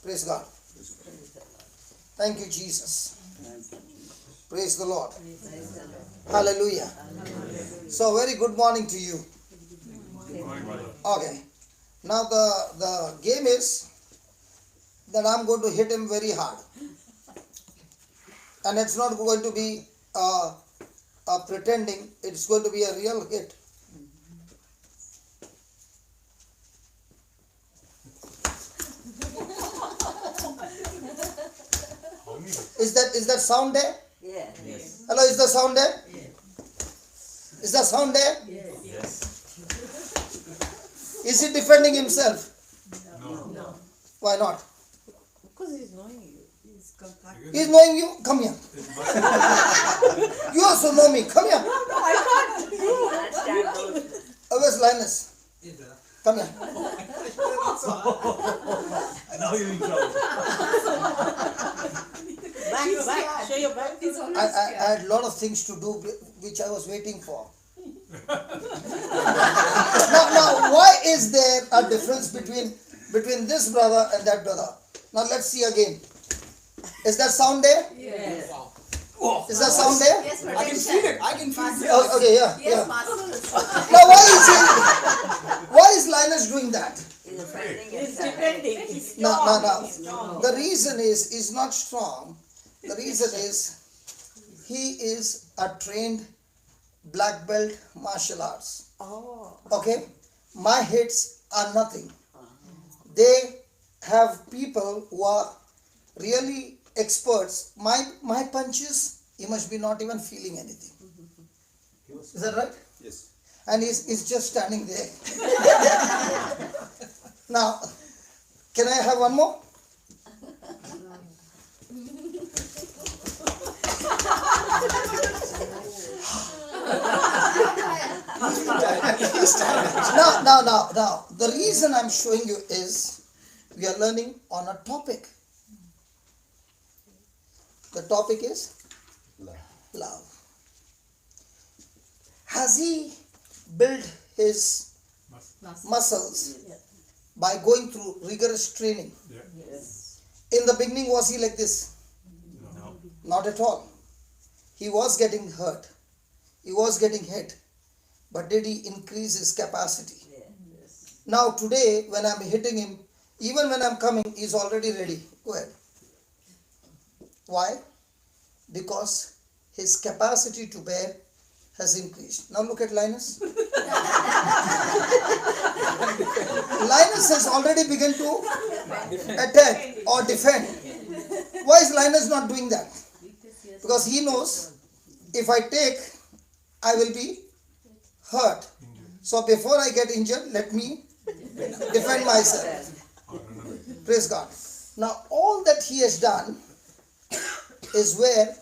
Praise God. Thank you, Jesus. Praise the Lord. Hallelujah. So, very good morning to you. Okay. Now the game is that I'm going to hit him very hard. And it's not going to be pretending, it's going to be a real hit. Is that sound there? Yeah. Yes. Hello, is the sound there? Yes. Is the sound there? Yes. Is he defending himself? No. Why not? Because he's knowing you. He's knowing you. Come here. You also know me. Come here. No, I can't. Where's Linus? Come here. Now you're in trouble. Back. Show your back. I had a lot of things to do which I was waiting for. Now, why is there a difference between this brother and that brother? Now let's see again. Is that sound there? Yes. Oh, Is that sound there? Yes, I can feel it. I can feel it. Oh, okay, yeah. Yes, Master. Now why is Linus doing that? He's defending. No. The reason is not strong. The reason is he is a trained black belt martial arts. Oh. Okay? My hits are nothing. They have people who are really experts. My punches, he must be not even feeling anything. Is that right? Yes. And he's just standing there. Now, can I have one more? Now. The reason I'm showing you is we are learning on a topic. The topic is love. Has he built his muscles by going through rigorous training? Yes. In the beginning, was he like this? No. Not at all. He was getting hurt. He was getting hit. But did he increase his capacity? Yes. Now today, when I'm hitting him, even when I'm coming, he's already ready. Go ahead. Why? Because his capacity to bear has increased. Now look at Linus. Linus has already begun to attack or defend. Why is Linus not doing that? Because he knows if I take, I will be hurt. So before I get injured, let me defend myself. Praise God. Now all that he has done is where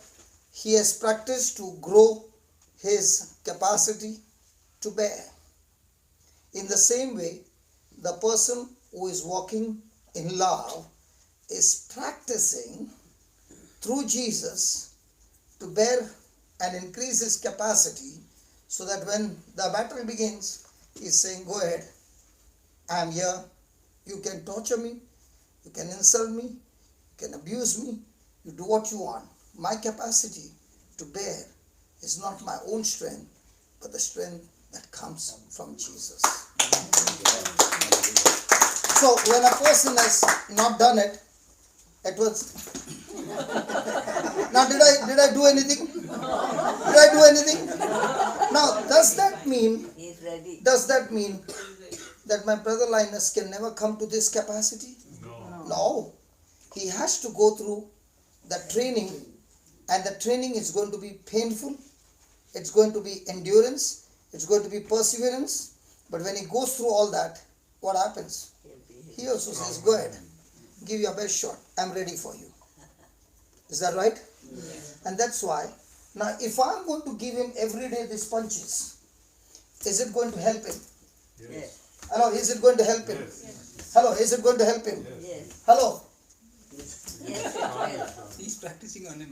he has practiced to grow his capacity to bear. In the same way, the person who is walking in love is practicing through Jesus to bear and increase his capacity so that when the battle begins, he's saying, go ahead, I am here. You can torture me, you can insult me, you can abuse me, you do what you want. My capacity to bear is not my own strength, but the strength that comes from Jesus. So when a person has not done it, it was. Now did I do anything? Did I do anything? Now does that mean that my brother Linus can never come to this capacity? No. He has to go through the training, and the training is going to be painful. It's going to be endurance. It's going to be perseverance. But when he goes through all that, what happens? He also says, go ahead, give your best shot. I'm ready for you. Is that right? Yes. And that's why, now if I'm going to give him every day these punches, is it going to help him? Yes. Hello, is it going to help him? Yes. Hello, is it going to help him? Yes. Hello? Yes. He's practicing on him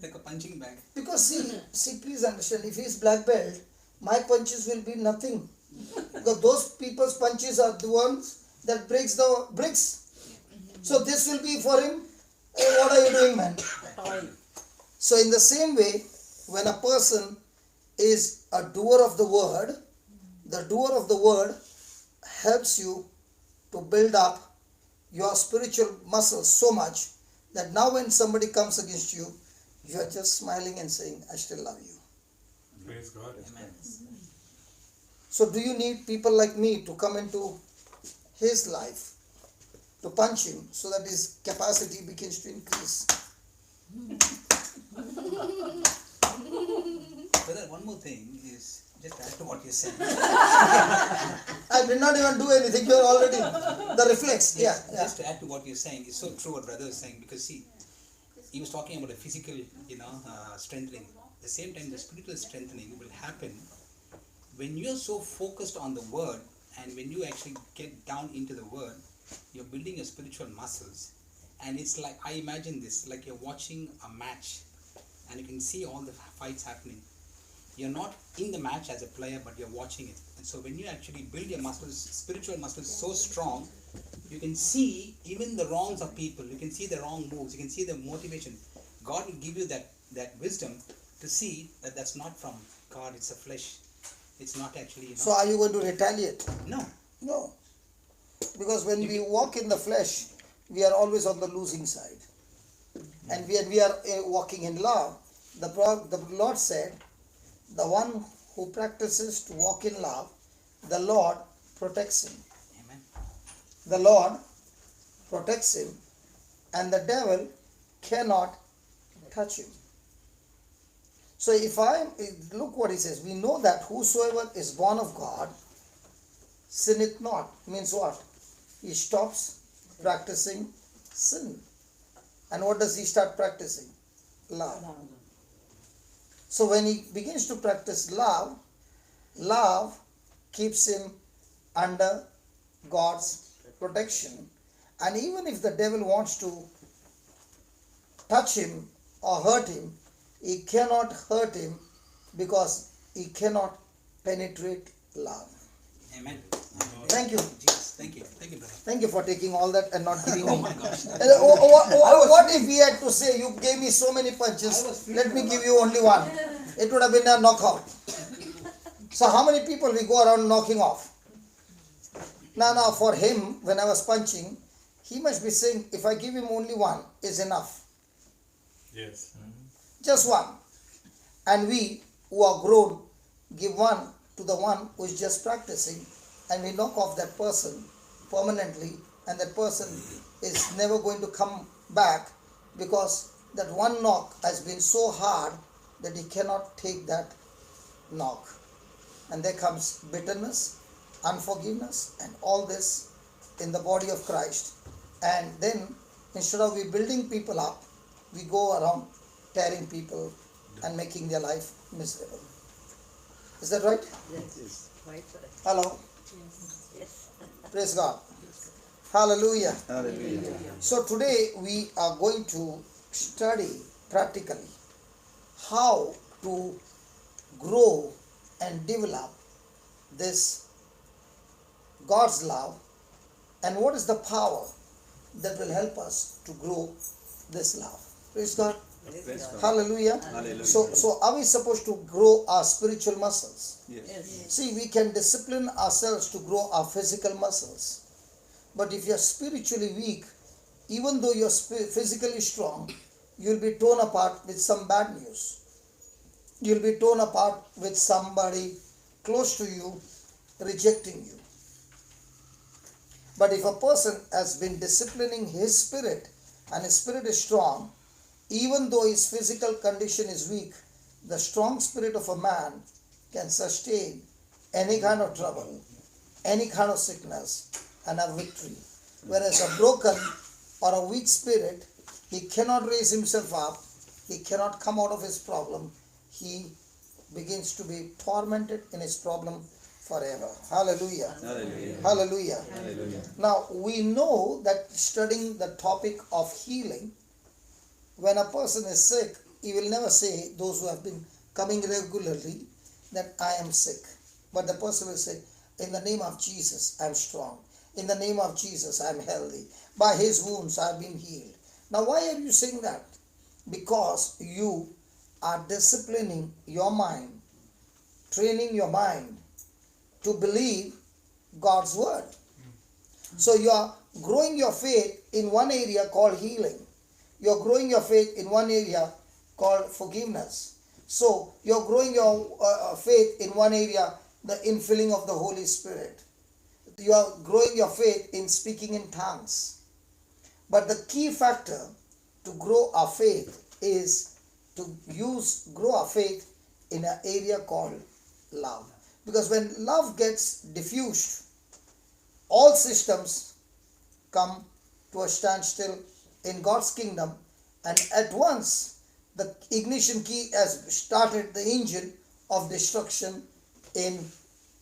like a punching bag. Because see, please understand, if he's black belt, my punches will be nothing. Because those people's punches are the ones that breaks the bricks. So this will be for him, hey, what are you doing, man? So in the same way, when a person is a doer of the word, the doer of the word helps you to build up your spiritual muscles so much that now when somebody comes against you, you are just smiling and saying, I still love you. Praise God. Amen. So do you need people like me to come into his life, to punch him so that his capacity begins to increase? Brother, one more thing is just add to what you're saying. I did not even do anything, you're already, the reflex, yeah. Just to add to what you're saying, it's so true what brother is saying, because see, he was talking about the physical, strengthening. At the same time, the spiritual strengthening will happen when you're so focused on the word, and when you actually get down into the word, you're building your spiritual muscles. And it's like, I imagine this, like you're watching a match, and you can see all the fights happening. You're not in the match as a player, but you're watching it. And so when you actually build your muscles, spiritual muscles so strong, you can see even the wrongs of people. You can see the wrong moves. You can see the motivation. God will give you that wisdom to see that that's not from God. It's a flesh. It's not actually. So are you going to retaliate? No. No. Because when we walk in the flesh, we are always on the losing side. And when we are walking in love, the Lord said, the one who practices to walk in love, the Lord protects him. Amen. The Lord protects him, and the devil cannot touch him. So look what he says, we know that whosoever is born of God sinneth not. Means what? He stops practicing sin. And what does he start practicing? Love. So when he begins to practice love, love keeps him under God's protection. And even if the devil wants to touch him or hurt him, he cannot hurt him because he cannot penetrate love. Amen. Thank you. Jesus. Thank you. Thank you, brother. Thank you for taking all that and not giving me. Oh my gosh. What if we had to say, you gave me so many punches, let me give you only one? It would have been a knockout. So how many people we go around knocking off? Now for him, when I was punching, he must be saying, if I give him only one, is enough. Yes. Just one. And we who are grown, give one to the one who is just practicing, and we knock off that person permanently, and that person is never going to come back because that one knock has been so hard that he cannot take that knock. And there comes bitterness, unforgiveness, and all this in the body of Christ. And then instead of we building people up, we go around tearing people and making their life miserable. Is that right? Yes. Right. Hello? Yes. Praise God. Hallelujah. Hallelujah. So today we are going to study practically how to grow and develop this God's love, and what is the power that will help us to grow this love. Praise God. Praise God. Hallelujah. Hallelujah. So are we supposed to grow our spiritual muscles? Yes. See, we can discipline ourselves to grow our physical muscles. But if you're spiritually weak, even though you're physically strong, you'll be torn apart with some bad news. You'll be torn apart with somebody close to you rejecting you. But if a person has been disciplining his spirit and his spirit is strong, even though his physical condition is weak, the strong spirit of a man can sustain any kind of trouble, any kind of sickness, and have victory. Whereas a broken or a weak spirit, he cannot raise himself up, he cannot come out of his problem, he begins to be tormented in his problem forever. Hallelujah. Hallelujah. Hallelujah. Hallelujah. Now we know that studying the topic of healing, when a person is sick, he will never say, those who have been coming regularly, that I am sick. But the person will say, in the name of Jesus, I am strong. In the name of Jesus, I am healthy. By his wounds, I have been healed. Now, why are you saying that? Because you are disciplining your mind, training your mind to believe God's word. So you are growing your faith in one area called healing. You are growing your faith in one area called forgiveness. So you are growing your faith in one area, the infilling of the Holy Spirit. You are growing your faith in speaking in tongues. But the key factor to grow our faith is to grow our faith in an area called love. Because when love gets diffused, all systems come to a standstill in God's kingdom, and at once the ignition key has started the engine of destruction in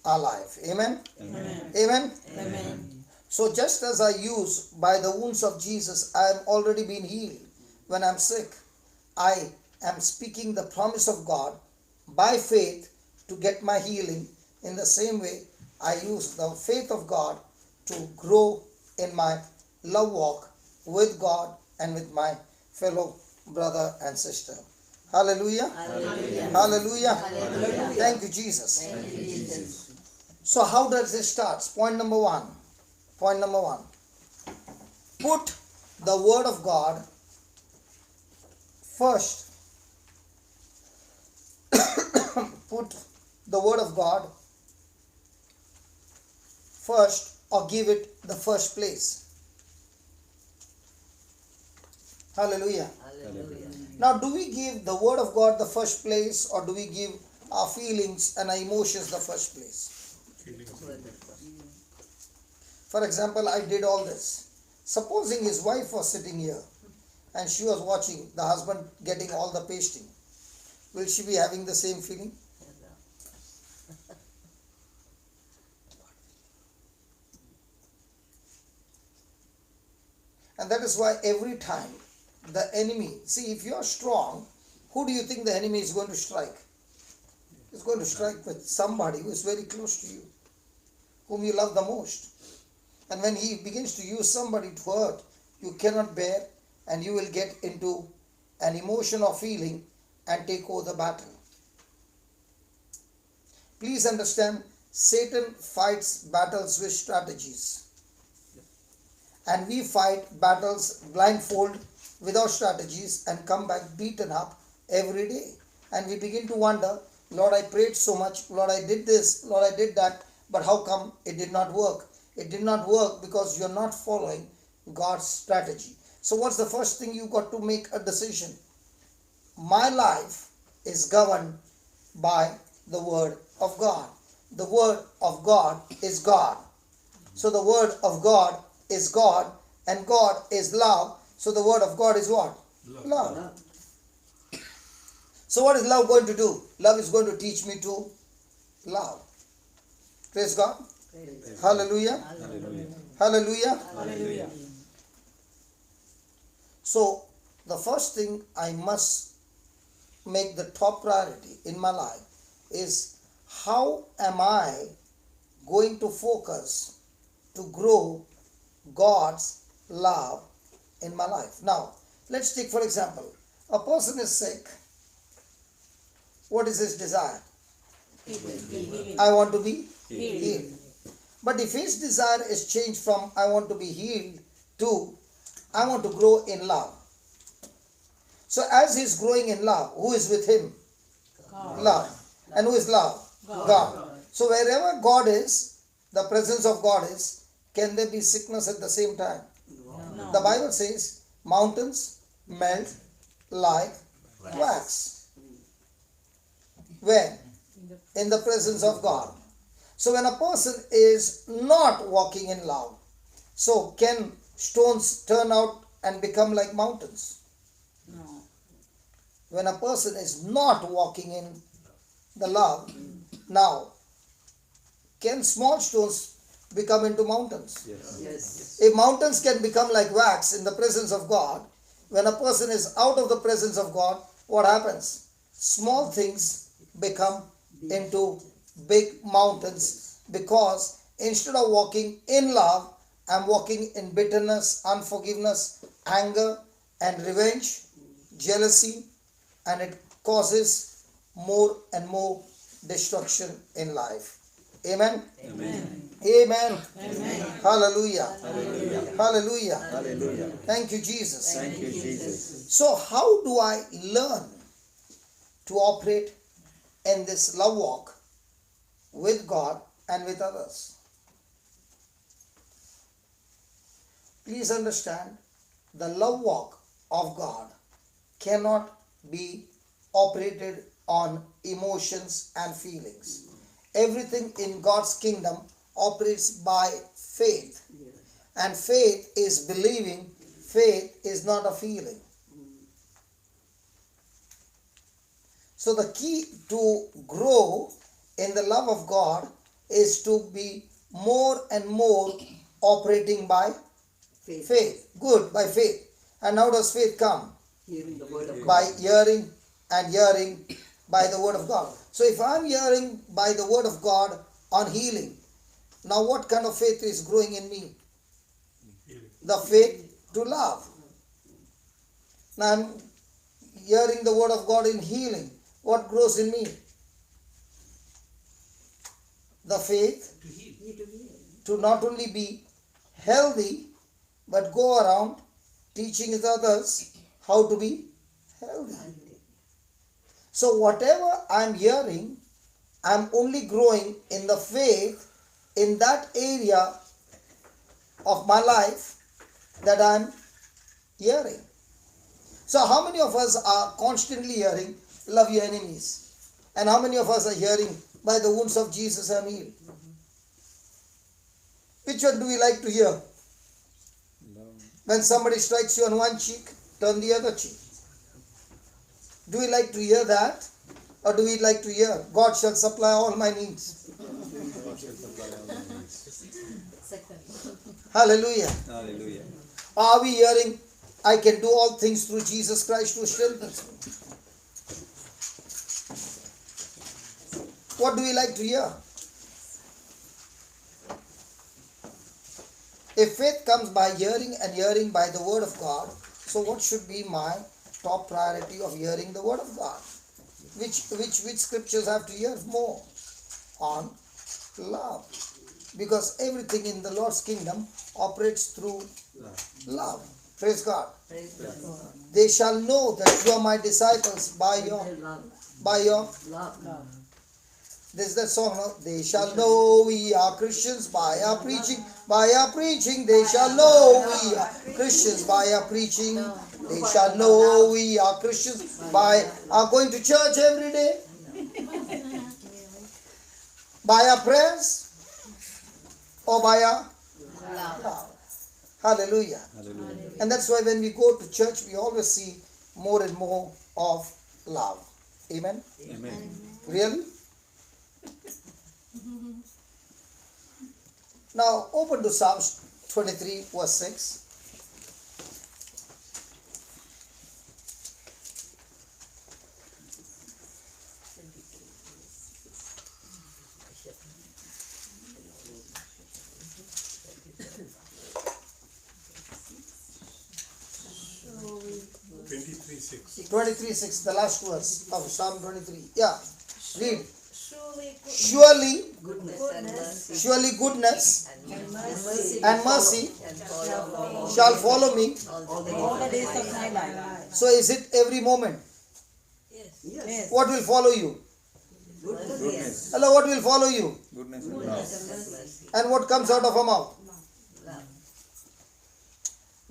our life. Amen? Amen. Amen? Amen. So just as I use by the wounds of Jesus, I am already been healed. When I'm sick, I am speaking the promise of God by faith to get my healing. In the same way, I use the faith of God to grow in my love walk with God and with my fellow brother and sister. Hallelujah. Hallelujah. Hallelujah. Hallelujah. Thank you, Jesus. Thank you, Jesus. So how does this start? Point number one. Point number one. Put the word of God first. Put the word of God first, or give it the first place. Hallelujah. Hallelujah. Now, do we give the word of God the first place, or do we give our feelings and our emotions the first place? For example, I did all this. Supposing his wife was sitting here and she was watching the husband getting all the pasting, will she be having the same feeling? And that is why every time the enemy, see, if you are strong, who do you think the enemy is going to strike? He's going to strike with somebody who is very close to you, whom you love the most. And when he begins to use somebody to hurt, you cannot bear, and you will get into an emotion or feeling and take over the battle. Please understand, Satan fights battles with strategies. And we fight battles blindfold without strategies and come back beaten up every day. And we begin to wonder, Lord, I prayed so much, Lord, I did this, Lord, I did that, but how come it did not work? It did not work because you're not following God's strategy. So what's the first thing you got to make a decision? My life is governed by the word of God. The word of God is God. So the word of God is God, and God is love. So the word of God is what? Love. So what is love going to do? Love is going to teach me to love. Praise God. Praise Hallelujah. Hallelujah. Hallelujah. Hallelujah. So the first thing I must make the top priority in my life is, how am I going to focus to grow God's love in my life? Now, let's take for example, a person is sick. What is his desire? I want to be healed. But if his desire is changed from I want to be healed to I want to grow in love. So as he's growing in love, who is with him? God. Love. And who is love? God. So wherever God is, the presence of God is, can there be sickness at the same time? No. The Bible says mountains melt like wax. When? In the presence of God. So when a person is not walking in love, so can stones turn out and become like mountains? No. When a person is not walking in the love, now, can small stones become into mountains? Yes. If mountains can become like wax in the presence of God, when a person is out of the presence of God, what happens? Small things become into big mountains, because instead of walking in love, I'm walking in bitterness, unforgiveness, anger, and revenge, jealousy, and it causes more and more destruction in life. Amen. Amen. Amen. Amen. Hallelujah. Hallelujah. Hallelujah. Hallelujah. Thank you, Jesus. Thank you, Jesus. So, how do I learn to operate in this love walk with God and with others? Please understand, the love walk of God cannot be operated on emotions and feelings. Everything in God's kingdom operates by faith. And faith is believing, faith is not a feeling. So the key to grow in the love of God is to be more and more operating by faith. Good, by faith. And how does faith come? Hearing the word of God. By hearing and hearing by the word of God. So if I'm hearing by the word of God on healing, now what kind of faith is growing in me? The faith to love. Now I'm hearing the word of God in healing. What grows in me? The faith To heal. to not only be healthy, but go around teaching others how to be healthy. So whatever I'm hearing, I'm only growing in the faith in that area of my life that I'm hearing. So how many of us are constantly hearing, love your enemies? And how many of us are hearing, by the wounds of Jesus I'm healed? Which one do we like to hear? When somebody strikes you on one cheek, turn the other cheek. Do we like to hear that? Or do we like to hear, God shall supply all my needs? Hallelujah. Hallelujah. Are we hearing, I can do all things through Jesus Christ who strengthens me? What do we like to hear? If faith comes by hearing and hearing by the word of God, so what should be my top priority of hearing the word of God? Which scriptures have to hear more? On love. Because everything in the Lord's kingdom operates through love. Praise God. They shall know that you are my disciples by your Love. There's that song, no? They shall know we are Christians by our preaching. By our preaching, they shall know we are Christians by our preaching. They shall know we are Christians by our going to church every day. By our prayers or by our love. Hallelujah. Hallelujah. And that's why when we go to church, we always see more and more of love. Amen? Amen. Really? Now open to Psalms 23 verse 6. Twenty-three six. 23:6, the last verse of Psalm 23. Yeah, read. Surely Surely goodness and mercy shall shall follow me. all the days of my life. So is it every moment? Yes. What will follow you? Goodness. Hello, what will follow you? Goodness and love. And what comes out of a mouth?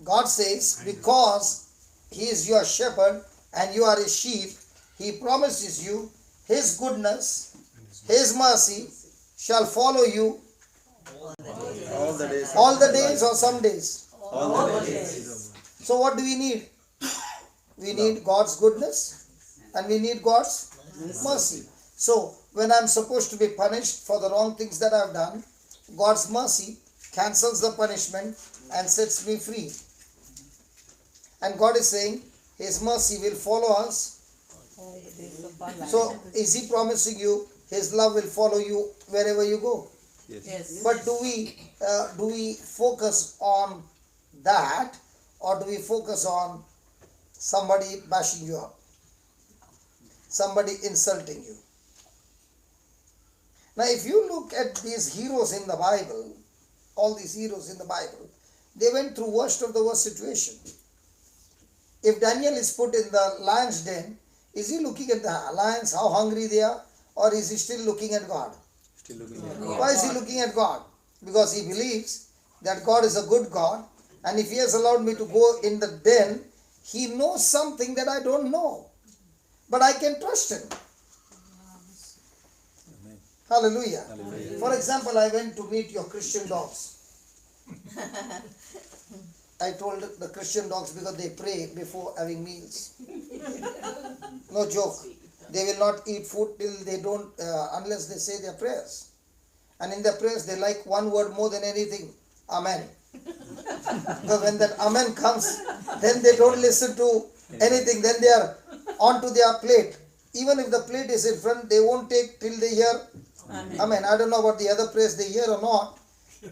God says, because He is your shepherd and you are His sheep, He promises you His goodness, His mercy shall follow you All the days. all the days or some days. All the days. So what do we need? We need God's goodness and we need God's mercy. So when I'm supposed to be punished for the wrong things that I've done, God's mercy cancels the punishment and sets me free. And God is saying His mercy will follow us. All the days of our life. So is He promising you His love will follow you wherever you go? Yes. But do we focus on that, or do we focus on somebody bashing you up, somebody insulting you? Now, if you look at these heroes in the Bible, all these heroes in the Bible, they went through worst of the worst situation. If Daniel is put in the lion's den, is he looking at the lions, how hungry they are, or is he still looking at God? Still looking at Why is he looking at God? Because he believes that God is a good God, and if he has allowed me to go in the den, he knows something that I don't know. But I can trust him. Amen. Hallelujah. Hallelujah. For example, I went to meet your Christian dogs. I told the Christian dogs because they pray before having meals. No joke. They will not eat food till they don't, unless they say their prayers. And in their prayers, they like one word more than anything. Amen. Because when that amen comes, then they don't listen to anything. Then they are onto their plate. Even if the plate is in front, they won't take till they hear amen. I don't know about the other prayers they hear or not,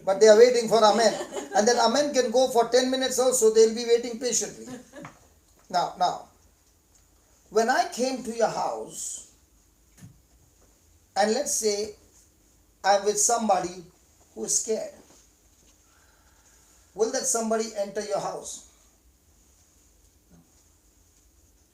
but they are waiting for amen. And then amen can go for 10 minutes also. They'll be waiting patiently. Now, when I came to your house, and let's say I'm with somebody who is scared, will that somebody enter your house?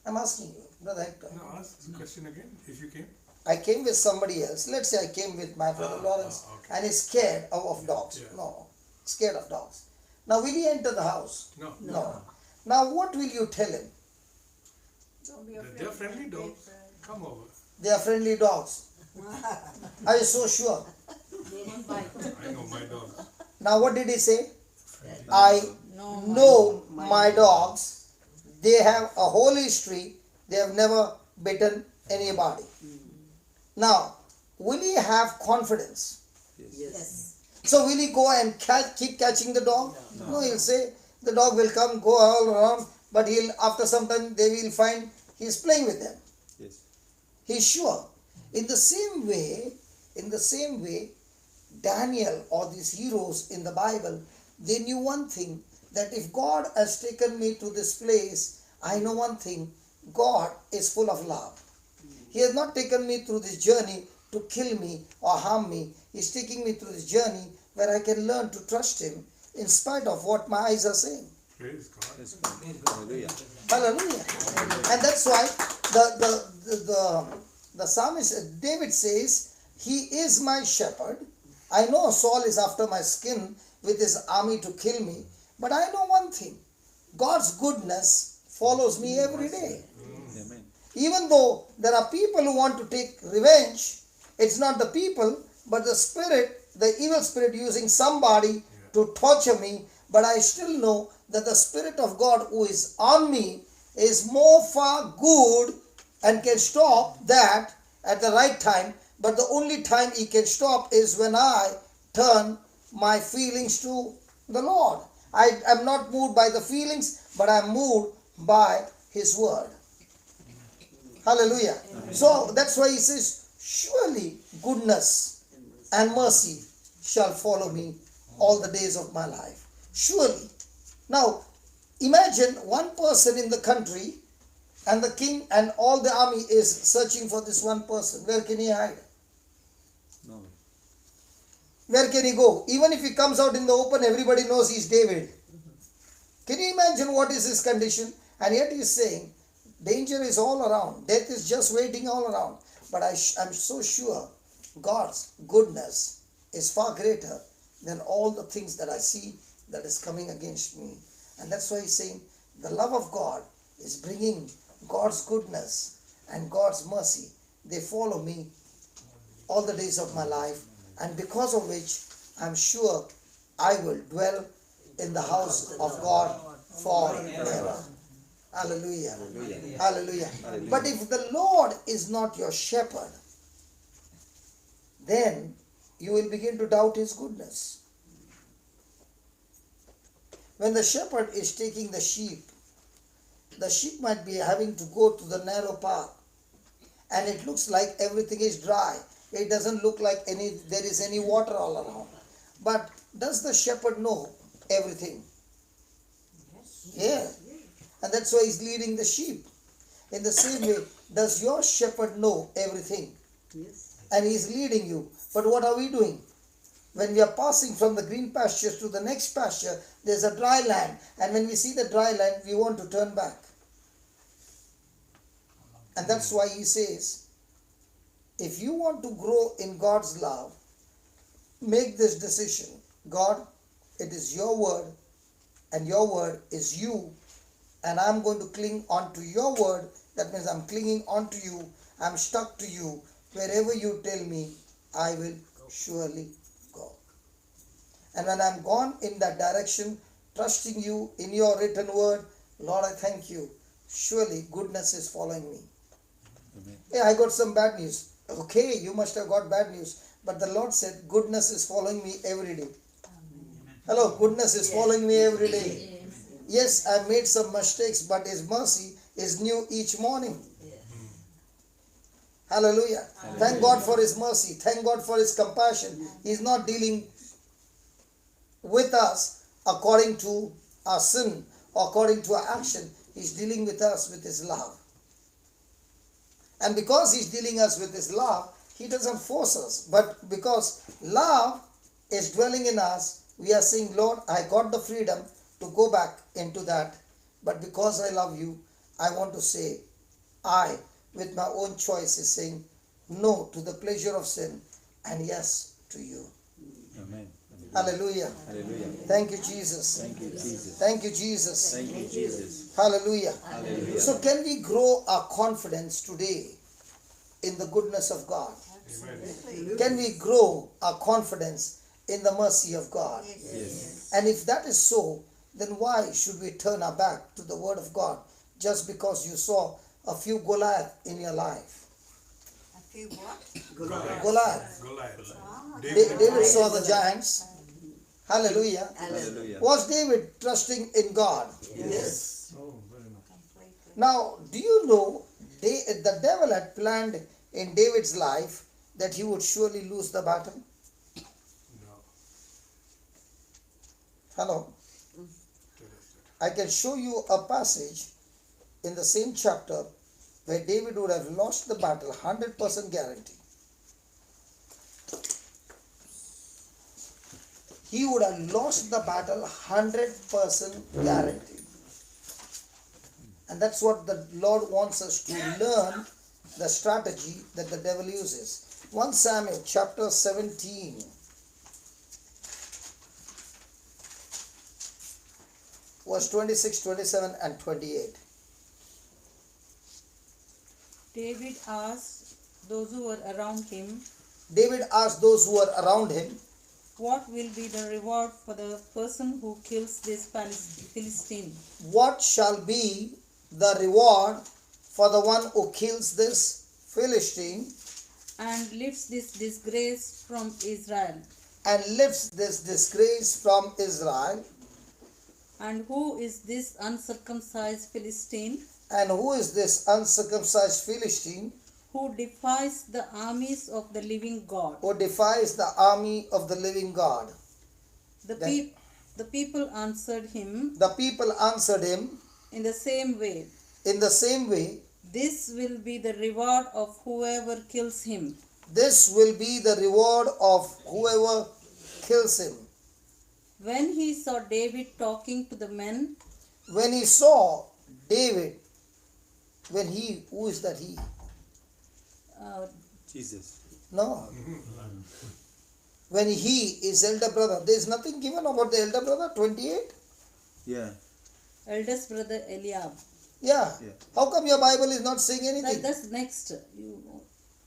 I'm asking you, Brother Hector. No, ask the question again. If you came. I came with somebody else. Let's say I came with my brother Lawrence, okay. and he's scared of dogs. Yeah. No, scared of dogs. Now, will he enter the house? No. No. Now, what will you tell him? They're friendly dogs. Come over. They are friendly dogs. Are you so sure? I know my dogs. Now, what did he say? I know my dogs. They have a whole history. They have never bitten anybody. Now, will he have confidence? Yes. So will he go and keep catching the dog? No, he'll say the dog will come, go all around, but he'll after some time they will find he's playing with them. Yes. He's sure. In the same way, Daniel or these heroes in the Bible, they knew one thing, that if God has taken me to this place, I know one thing, God is full of love. He has not taken me through this journey to kill me or harm me. He's taking me through this journey where I can learn to trust Him in spite of what my eyes are saying. Praise God. Yes, God. Hallelujah. Hallelujah. And that's why the psalmist David says, He is my shepherd. I know Saul is after my skin with his army to kill me, but I know one thing, God's goodness follows me every day. Amen. Even though there are people who want to take revenge, it's not the people, but the spirit, the evil spirit using somebody to torture me, but I still know that the Spirit of God who is on me is more far good and can stop that at the right time, but the only time He can stop is when I turn my feelings to the Lord. I am not moved by the feelings, but I am moved by His word. Hallelujah. So that's why He says, surely goodness and mercy shall follow me all the days of my life. Surely. Now, imagine one person in the country and the king and all the army is searching for this one person. Where can he hide? No. Where can he go? Even if he comes out in the open, everybody knows he's David. Can you imagine what is his condition? And yet he's saying, danger is all around. Death is just waiting all around. But I'm so sure God's goodness is far greater than all the things that I see that is coming against me. And that's why he's saying, the love of God is bringing God's goodness and God's mercy. They follow me all the days of my life. And because of which, I'm sure I will dwell in the house of God forever. Hallelujah. Hallelujah. Hallelujah. But if the Lord is not your shepherd, then you will begin to doubt His goodness. When the shepherd is taking the sheep might be having to go to the narrow path, and it looks like everything is dry, It doesn't look like there is any water all around. But does the shepherd know everything? Yeah. And that's why he's leading the sheep. In the same way, does your shepherd know everything? Yes. And he's leading you. But what are we doing? When we are passing from the green pastures to the next pasture, there's a dry land. And when we see the dry land, we want to turn back. And that's why he says, if you want to grow in God's love, make this decision. God, it is your word, and your word is you, and I'm going to cling on to your word. That means I'm clinging on to you. I'm stuck to you. Wherever you tell me, I will surely go. And when I'm gone in that direction, trusting you in your written word, Lord, I thank you. Surely goodness is following me. Amen. Hey, I got some bad news. Okay, you must have got bad news. But the Lord said, goodness is following me every day. Hello, goodness is following me every day. Yes, I made some mistakes, but His mercy is new each morning. Hallelujah. Thank God for His mercy. Thank God for His compassion. He's not dealing with us according to our sin or according to our action. He's dealing with us with His love. And because He's dealing us with His love, He doesn't force us. But because love is dwelling in us, we are saying, Lord, I got the freedom to go back into that. But because I love you, I want to say, I, with my own choice, is saying no to the pleasure of sin and yes to you. Amen. Hallelujah. Hallelujah. Thank you, Jesus. Thank you, Jesus. Thank you, Jesus. Thank you, Jesus. Hallelujah. Hallelujah. So can we grow our confidence today in the goodness of God? Amen. Can we grow our confidence in the mercy of God? Yes. And if that is so, then why should we turn our back to the word of God just because you saw a few Goliath in your life? A few what? Goliath. Goliath. David saw the giants. Hallelujah. Hallelujah. Was David trusting in God? Yes. Oh, very much. Now, do you know the devil had planned in David's life that he would surely lose the battle? No. Hello. Tell us I can show you a passage in the same chapter where David would have lost the battle, 100% guarantee. He would have lost the battle, 100% guarantee. And that's what the Lord wants us to learn, the strategy that the devil uses. 1 Samuel chapter 17. Verse 26, 27 and 28. David asked those who were around him, David asked those who were around him, what will be the reward for the person who kills this Philistine? what shall be the reward for the one who kills this Philistine And lifts this disgrace from Israel? and lifts this disgrace from Israel? And who is this uncircumcised Philistine And who is this uncircumcised Philistine who defies the armies of the living God? who defies the army of the living God? The people answered him The people answered him in the same way, in the same way, this will be the reward of whoever kills him. this will be the reward of whoever kills him. When he saw David talking to the men, When he saw David, who is that he? Jesus. No. When he is elder brother, there is nothing given about the elder brother, 28? Yeah. eldest brother Eliab. Yeah. Yeah. How come your Bible is not saying anything? That's next.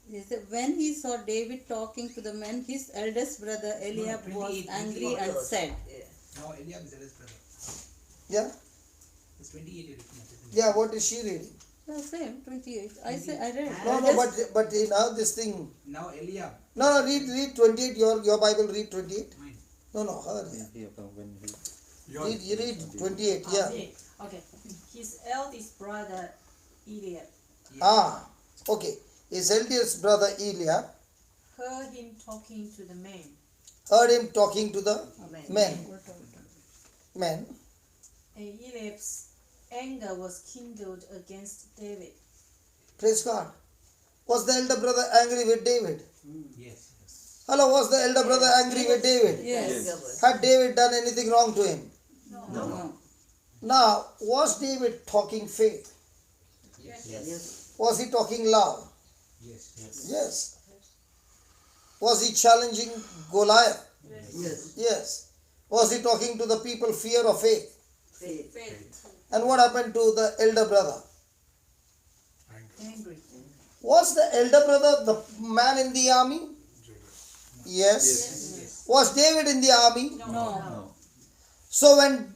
He said, when he saw David talking to the men, his eldest brother Eliab was angry and said, Now Eliab is Eliab's brother. Yeah? It's 28 you're looking at, isn't it? Yeah, what is she reading? the same, 28. I read. No, but in this thing. Now Eliab. No, read 28, your Bible read 28. Mine. No, her. Yeah, when he You read 28, yeah. Okay. His eldest brother Eliab. Okay. His eldest brother Eliab heard him talking to the men. Heard him talking to the men. Men. And Eliab's anger was kindled against David. Praise God. Was the elder brother angry with David? Yes. Hello, was the elder brother angry with David? Yes. Had David done anything wrong to him? No. Now, was David talking faith? Yes. Was he talking love? Yes. Yes. Was he challenging Goliath? Yes. Was he talking to the people fear or faith? Faith. And what happened to the elder brother? Angry. Was the elder brother the man in the army? Yes. Yes. Was David in the army? No. No. So when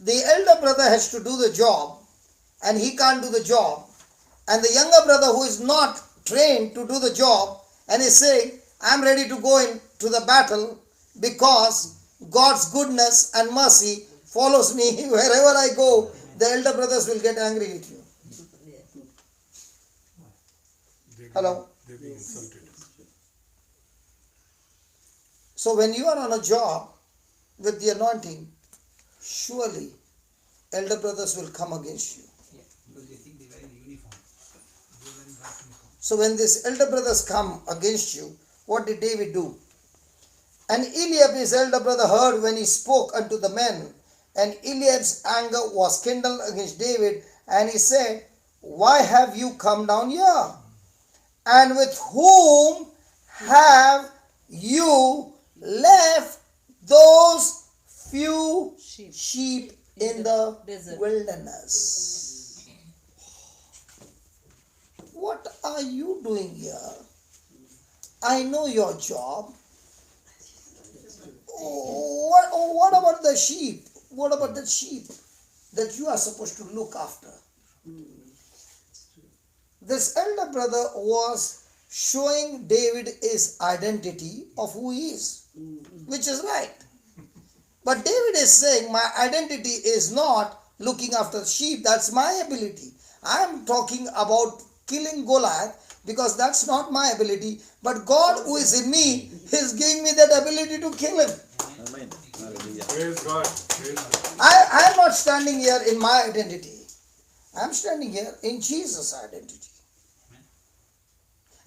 the elder brother has to do the job and he can't do the job, and the younger brother who is not trained to do the job and is saying, I'm ready to go into the battle because God's goodness and mercy follows me wherever I go, the elder brothers will get angry with you. Hello? They've been insulted. So when you are on a job with the anointing, surely elder brothers will come against you. Yeah. Because they think they're wearing uniform. They're wearing black uniform. So when these elder brothers come against you, what did David do? And Eliab, his elder brother, heard when he spoke unto the men, and Eliab's anger was kindled against David, and he said, Why have you come down here? And with whom have you left those few sheep in the desert. wilderness? What are you doing here? I know your job. What about the sheep? What about the sheep that you are supposed to look after? This elder brother was showing David his identity of who he is, which is right. But David is saying, my identity is not looking after sheep, that's my ability. I am talking about killing Goliath because that's not my ability, but God who is in me is giving me that ability to kill him. Amen. Hallelujah. Praise God. Praise God. I am not standing here in my identity. I am standing here in Jesus' identity.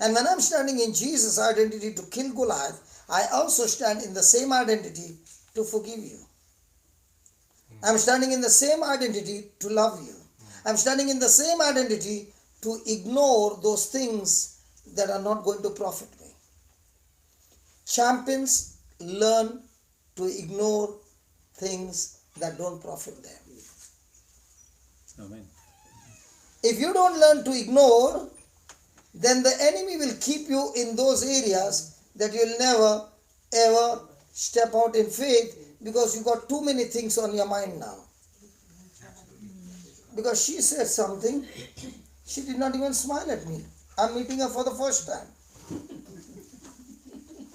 And when I am standing in Jesus' identity to kill Goliath, I also stand in the same identity to forgive you. I am standing in the same identity to love you. I am standing in the same identity to ignore those things that are not going to profit me. Champions learn to ignore things that don't profit them. Amen. If you don't learn to ignore, then the enemy will keep you in those areas that you'll never ever step out in faith because you got too many things on your mind now. Because she said something, she did not even smile at me. I'm meeting her for the first time.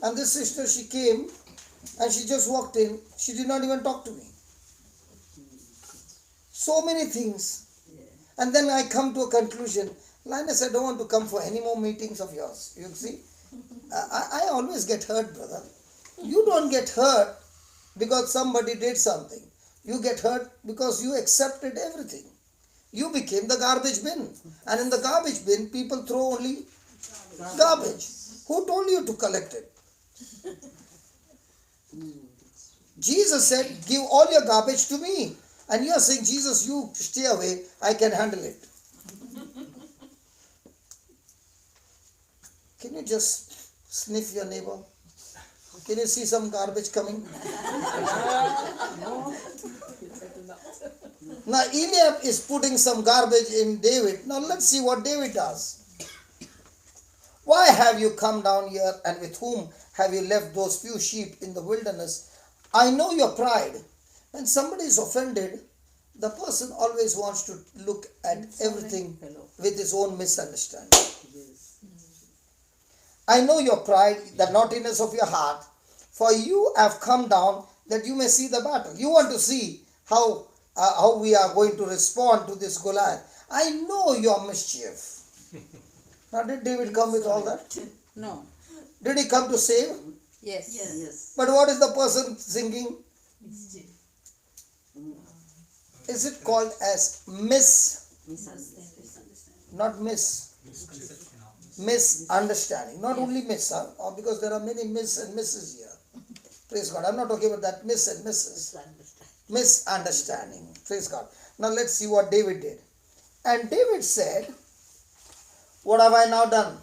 And this sister, she came and she just walked in. She did not even talk to me. So many things. And then I come to a conclusion. Linus, I don't want to come for any more meetings of yours. You see? I always get hurt, brother. You don't get hurt because somebody did something. You get hurt because you accepted everything. You became the garbage bin. And in the garbage bin, people throw only garbage. Who told you to collect it? Jesus said, give all your garbage to me. And you are saying, Jesus, you stay away, I can handle it. Can you just sniff your neighbor? Can you see some garbage coming? Now Eliab is putting some garbage in David. Now let's see what David does. Why have you come down here, and with whom have you left those few sheep in the wilderness? I know your pride. When somebody is offended, the person always wants to look at everything with his own misunderstanding. I know your pride, the naughtiness of your heart, for you have come down that you may see the battle. You want to see how we are going to respond to this Goliath. I know your mischief. Now did David come with all that? No. Did he come to save? Yes. Yes. But what is the person singing? Is it called as not miss, misunderstanding? Not only miss, or because there are many miss and misses here. Praise God. I'm not talking about that miss and misses. Misunderstanding. Praise God. Now let's see what David did. And David said, what have I now done?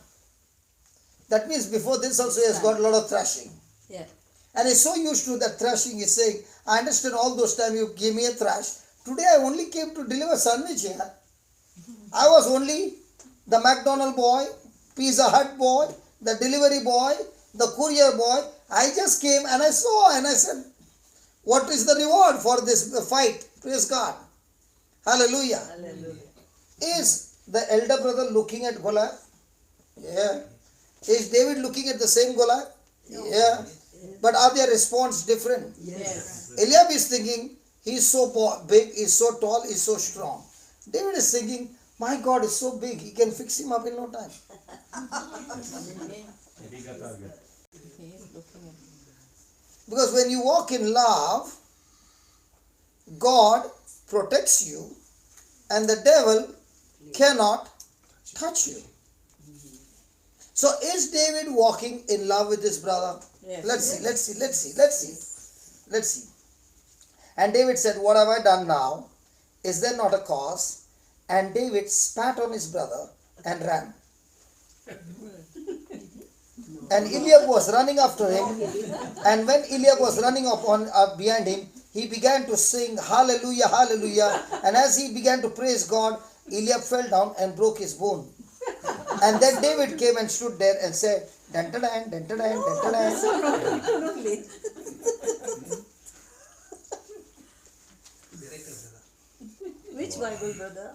That means before this also he has got a lot of thrashing. Yeah. And he's so used to that thrashing, he's saying, I understand all those times you gave me a thrash. Today I only came to deliver sandwich here. I was only the McDonald boy, Pizza Hut boy, the delivery boy, the courier boy. I just came and I saw and I said, what is the reward for this fight? Praise God. Hallelujah. Is the elder brother looking at Goliath? Yeah. Is David looking at the same Goliath? Yeah. But are their response different? Yes. Eliab is thinking, he's so big, he's so tall, he's so strong. David is thinking, my God is so big, he can fix him up in no time. Because when you walk in love, God protects you and the devil cannot touch you. So is David walking in love with his brother? Yes. Let's see. And David said, what have I done now? Is there not a cause? And David spat on his brother and ran. And Eliab was running after him. And when Eliab was running behind him, he began to sing hallelujah, hallelujah. And as he began to praise God, Eliab fell down and broke his bone. And then David came and stood there and said, dun dun dun dun dun dun dun dun. Which Bible, brother?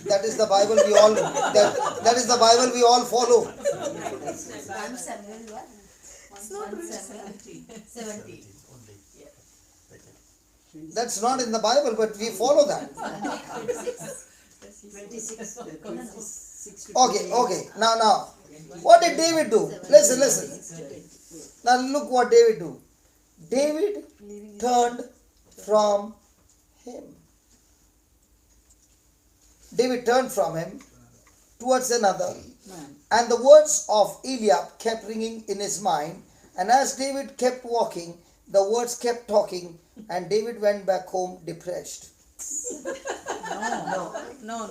That is the Bible we all that is the Bible we all follow. That's not in the Bible, but we follow that. Okay. Now. What did David do? Listen. Now look what David do. David turned from him. David turned from him towards another. And the words of Eliab kept ringing in his mind. And as David kept walking, the words kept talking. And David went back home depressed. No.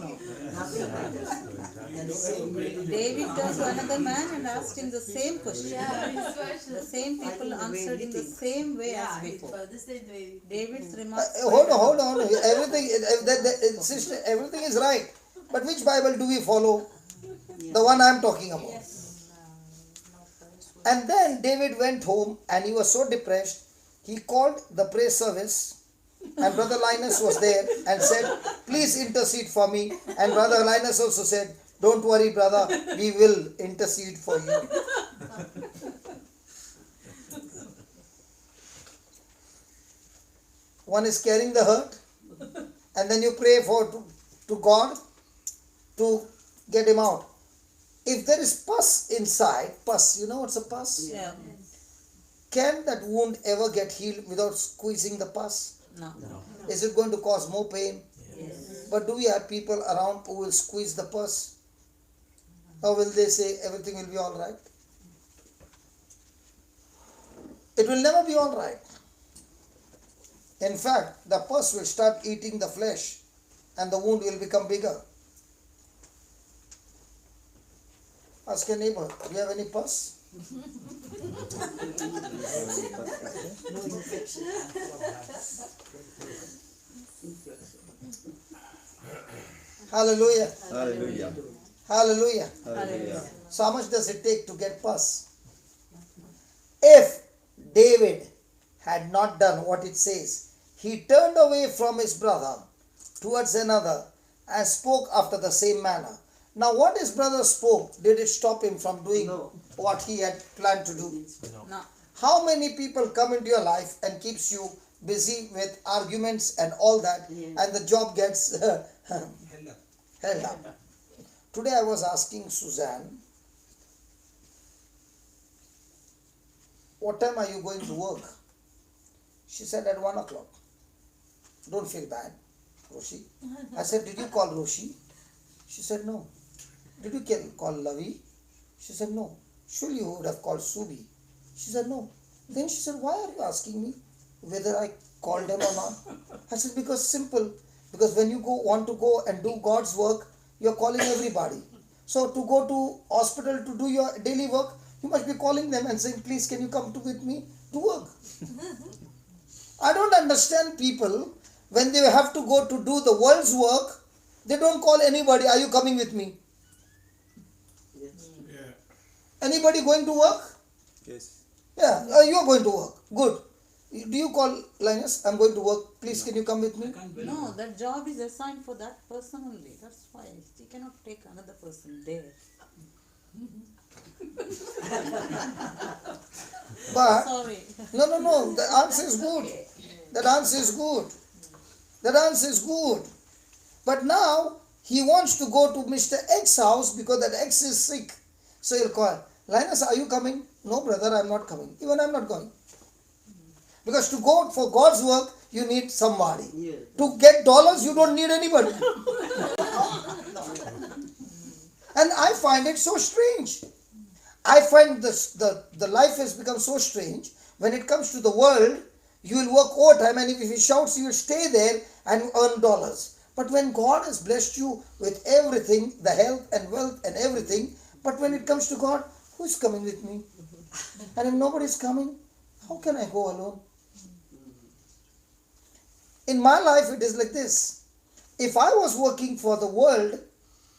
David turned to another man and asked him the same question. The same people answered in the same way as before. David's remarks. Hold on. Sister, everything is right. But which Bible do we follow? The one I am talking about. And then David went home and he was so depressed, he called the prayer service. And Brother Linus was there and said, please intercede for me. And Brother Linus also said, don't worry, brother, we will intercede for you. One is carrying the hurt, and then you pray to God to get him out. If there is pus inside, you know what's a pus? Yeah. Can that wound ever get healed without squeezing the pus? No. Is it going to cause more pain? Yes. But do we have people around who will squeeze the pus? Or will they say everything will be all right? It will never be all right. In fact, the pus will start eating the flesh and the wound will become bigger. Ask your neighbor, do you have any pus? Hallelujah. Hallelujah. Hallelujah. Hallelujah. So how much does it take to get pus? If David had not done what it says, he turned away from his brother towards another and spoke after the same manner. Now what his brother spoke, did it stop him from doing what he had planned to do? No. How many people come into your life and keeps you busy with arguments and all that, and the job gets held up? Today I was asking Suzanne, what time are you going to work? She said, at 1 o'clock. Don't feel bad, Roshi. I said, did you call Roshi? She said, no. Did you call Lavi? She said, no. Surely you would have called Subi. She said, no. Then she said, why are you asking me whether I called them or not? I said, because simple. Because when you want to go and do God's work, you're calling everybody. So to go to hospital to do your daily work, you must be calling them and saying, please can you come with me to work? I don't understand people, when they have to go to do the world's work, they don't call anybody, are you coming with me? Yeah. Anybody going to work? Yes. Yeah, you are going to work. Good. Do you call Linus? I'm going to work. Please, can you come with me? No, that job is assigned for that person only. That's why he cannot take another person there. But, Sorry. no, the answer is good. That answer is good. That answer is good. But now, he wants to go to Mr. X's house because that X is sick. So he'll call, Linus, are you coming? No, brother, I'm not coming. Even I'm not going. Because to go for God's work, you need somebody. Yeah. To get dollars, you don't need anybody. And I find it so strange. I find the life has become so strange. When it comes to the world, you will work overtime, and if he shouts, you will stay there and earn dollars. But when God has blessed you with everything, the health and wealth and everything, but when it comes to God, who's coming with me? And if nobody's coming, how can I go alone? In my life, it is like this. If I was working for the world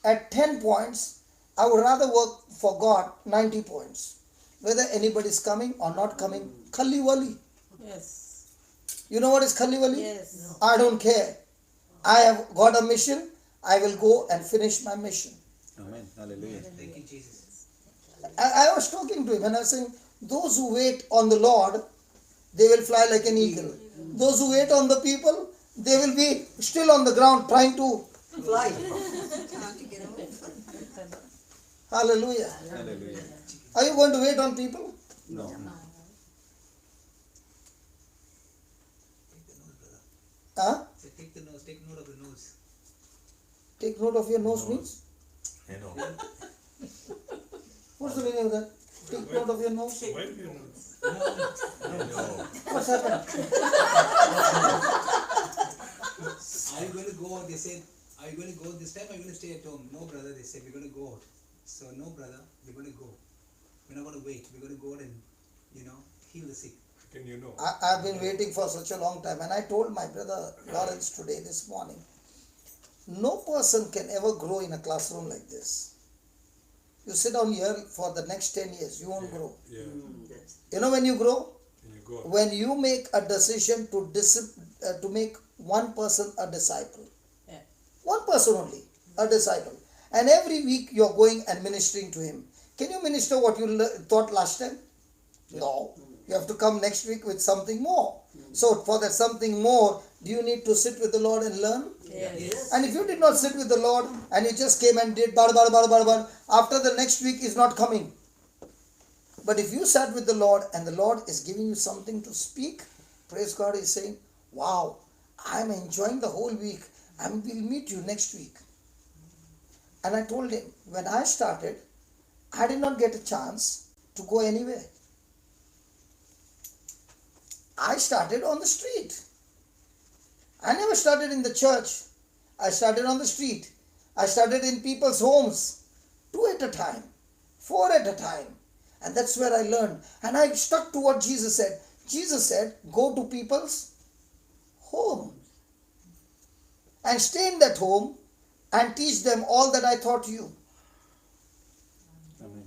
at 10 points, I would rather work for God 90 points. Whether anybody is coming or not coming, Khalli Wali. Yes. You know what is Khalli Wali? Yes. I don't care. I have got a mission. I will go and finish my mission. Amen. Hallelujah. Thank you, Jesus. I was talking to him and I was saying, those who wait on the Lord, they will fly like an eagle. Those who wait on the people, they will be still on the ground trying to fly. Hallelujah. Hallelujah. Are you going to wait on people? No. Huh? So take note of the nose. Take note of your nose means? I know. What's the meaning of that? Take note of your nose? Why do you know? What's happened? Are you going to go out? They said, are you going to go this time or are you going to stay at home? No, brother, they said, we're going to go out. So, no, brother, we're going to go. We're not going to wait. We're going to go out and, heal the sick. Can you know? I've been waiting for such a long time, and I told my brother Lawrence today, this morning, no person can ever grow in a classroom like this. You sit down here for the next 10 years, you won't grow. Yeah. You know when you grow? Can you go? When you make a decision to make one person a disciple. Yeah. One person only, a disciple. And every week you're going and ministering to him. Can you minister what you thought last time? No. You have to come next week with something more. So for that something more, do you need to sit with the Lord and learn? Yes. And if you did not sit with the Lord and you just came and did bar, after the next week is not coming. But if you sat with the Lord and the Lord is giving you something to speak, praise God, is saying, wow, I'm enjoying the whole week. And we'll meet you next week. And I told him, when I started, I did not get a chance to go anywhere. I started on the street. I never started in the church. I started on the street. I started in people's homes, 2 at a time, 4 at a time. And that's where I learned. And I stuck to what Jesus said. Jesus said, go to people's home. And stay in that home and teach them all that I taught you. Amen.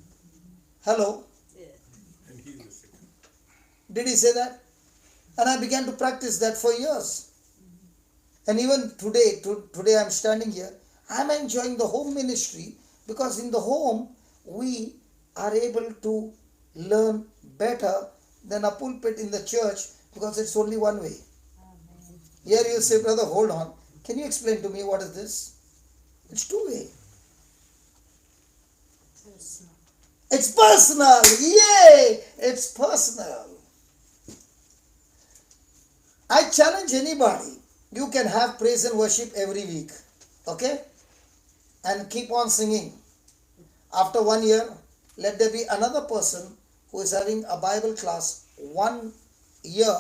Hello? And heal the sick. Did he say that? And I began to practice that for years. And even today I'm standing here, I'm enjoying the home ministry because in the home we are able to learn better than a pulpit in the church because it's only one way. Amen. Here you say, brother, hold on. Can you explain to me what is this? It's 2 way. It's personal. Yay! It's personal. I challenge anybody. You can have praise and worship every week. Okay? And keep on singing. After 1 year, let there be another person who is having a Bible class 1 year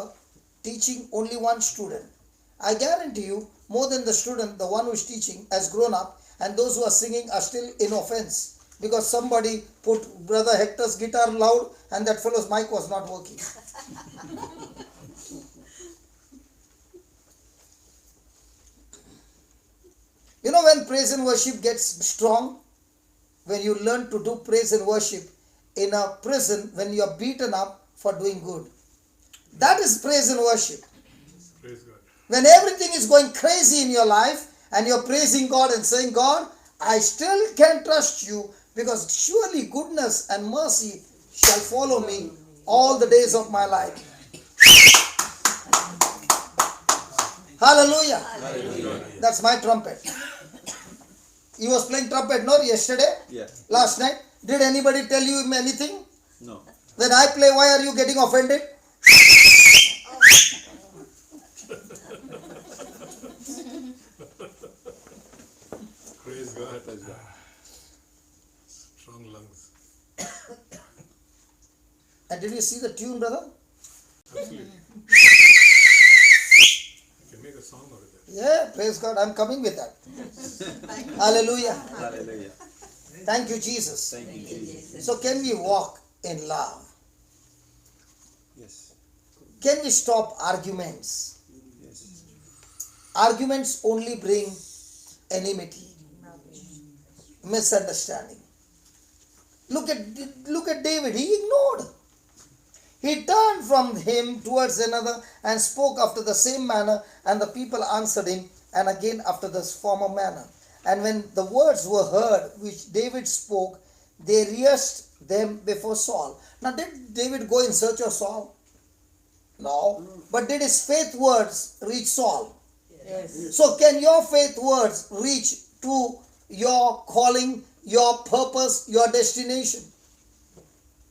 teaching only one student. I guarantee you, more than the student, the one who is teaching has grown up, and those who are singing are still in offense because somebody put Brother Hector's guitar loud and that fellow's mic was not working. You know, when praise and worship gets strong, when you learn to do praise and worship in a prison, when you are beaten up for doing good. That is praise and worship. Praise God. When everything is going crazy in your life and you're praising God and saying, God, I still can trust you because surely goodness and mercy shall follow me all the days of my life. Hallelujah. Hallelujah. That's my trumpet. You was playing trumpet, no, yesterday? Yeah. Last night? Did anybody tell you anything? No. When I play, why are you getting offended? Praise God. Praise God. Strong lungs. And did you see the tune, brother? Absolutely. You can make a song out of that. Yeah, praise God. I'm coming with that. Hallelujah. Hallelujah. Thank you, Jesus. Thank you, Jesus. So can we walk in love? Yes. Can we stop arguments? Yes. Arguments only bring enmity, misunderstanding. Look at David. He ignored. He turned from him towards another and spoke after the same manner, and the people answered him, and again after the former manner. And when the words were heard which David spoke, they rehearsed them before Saul. Now, did David go in search of Saul? No. But did his faith words reach Saul? Yes. So can your faith words reach to your calling, your purpose, your destination?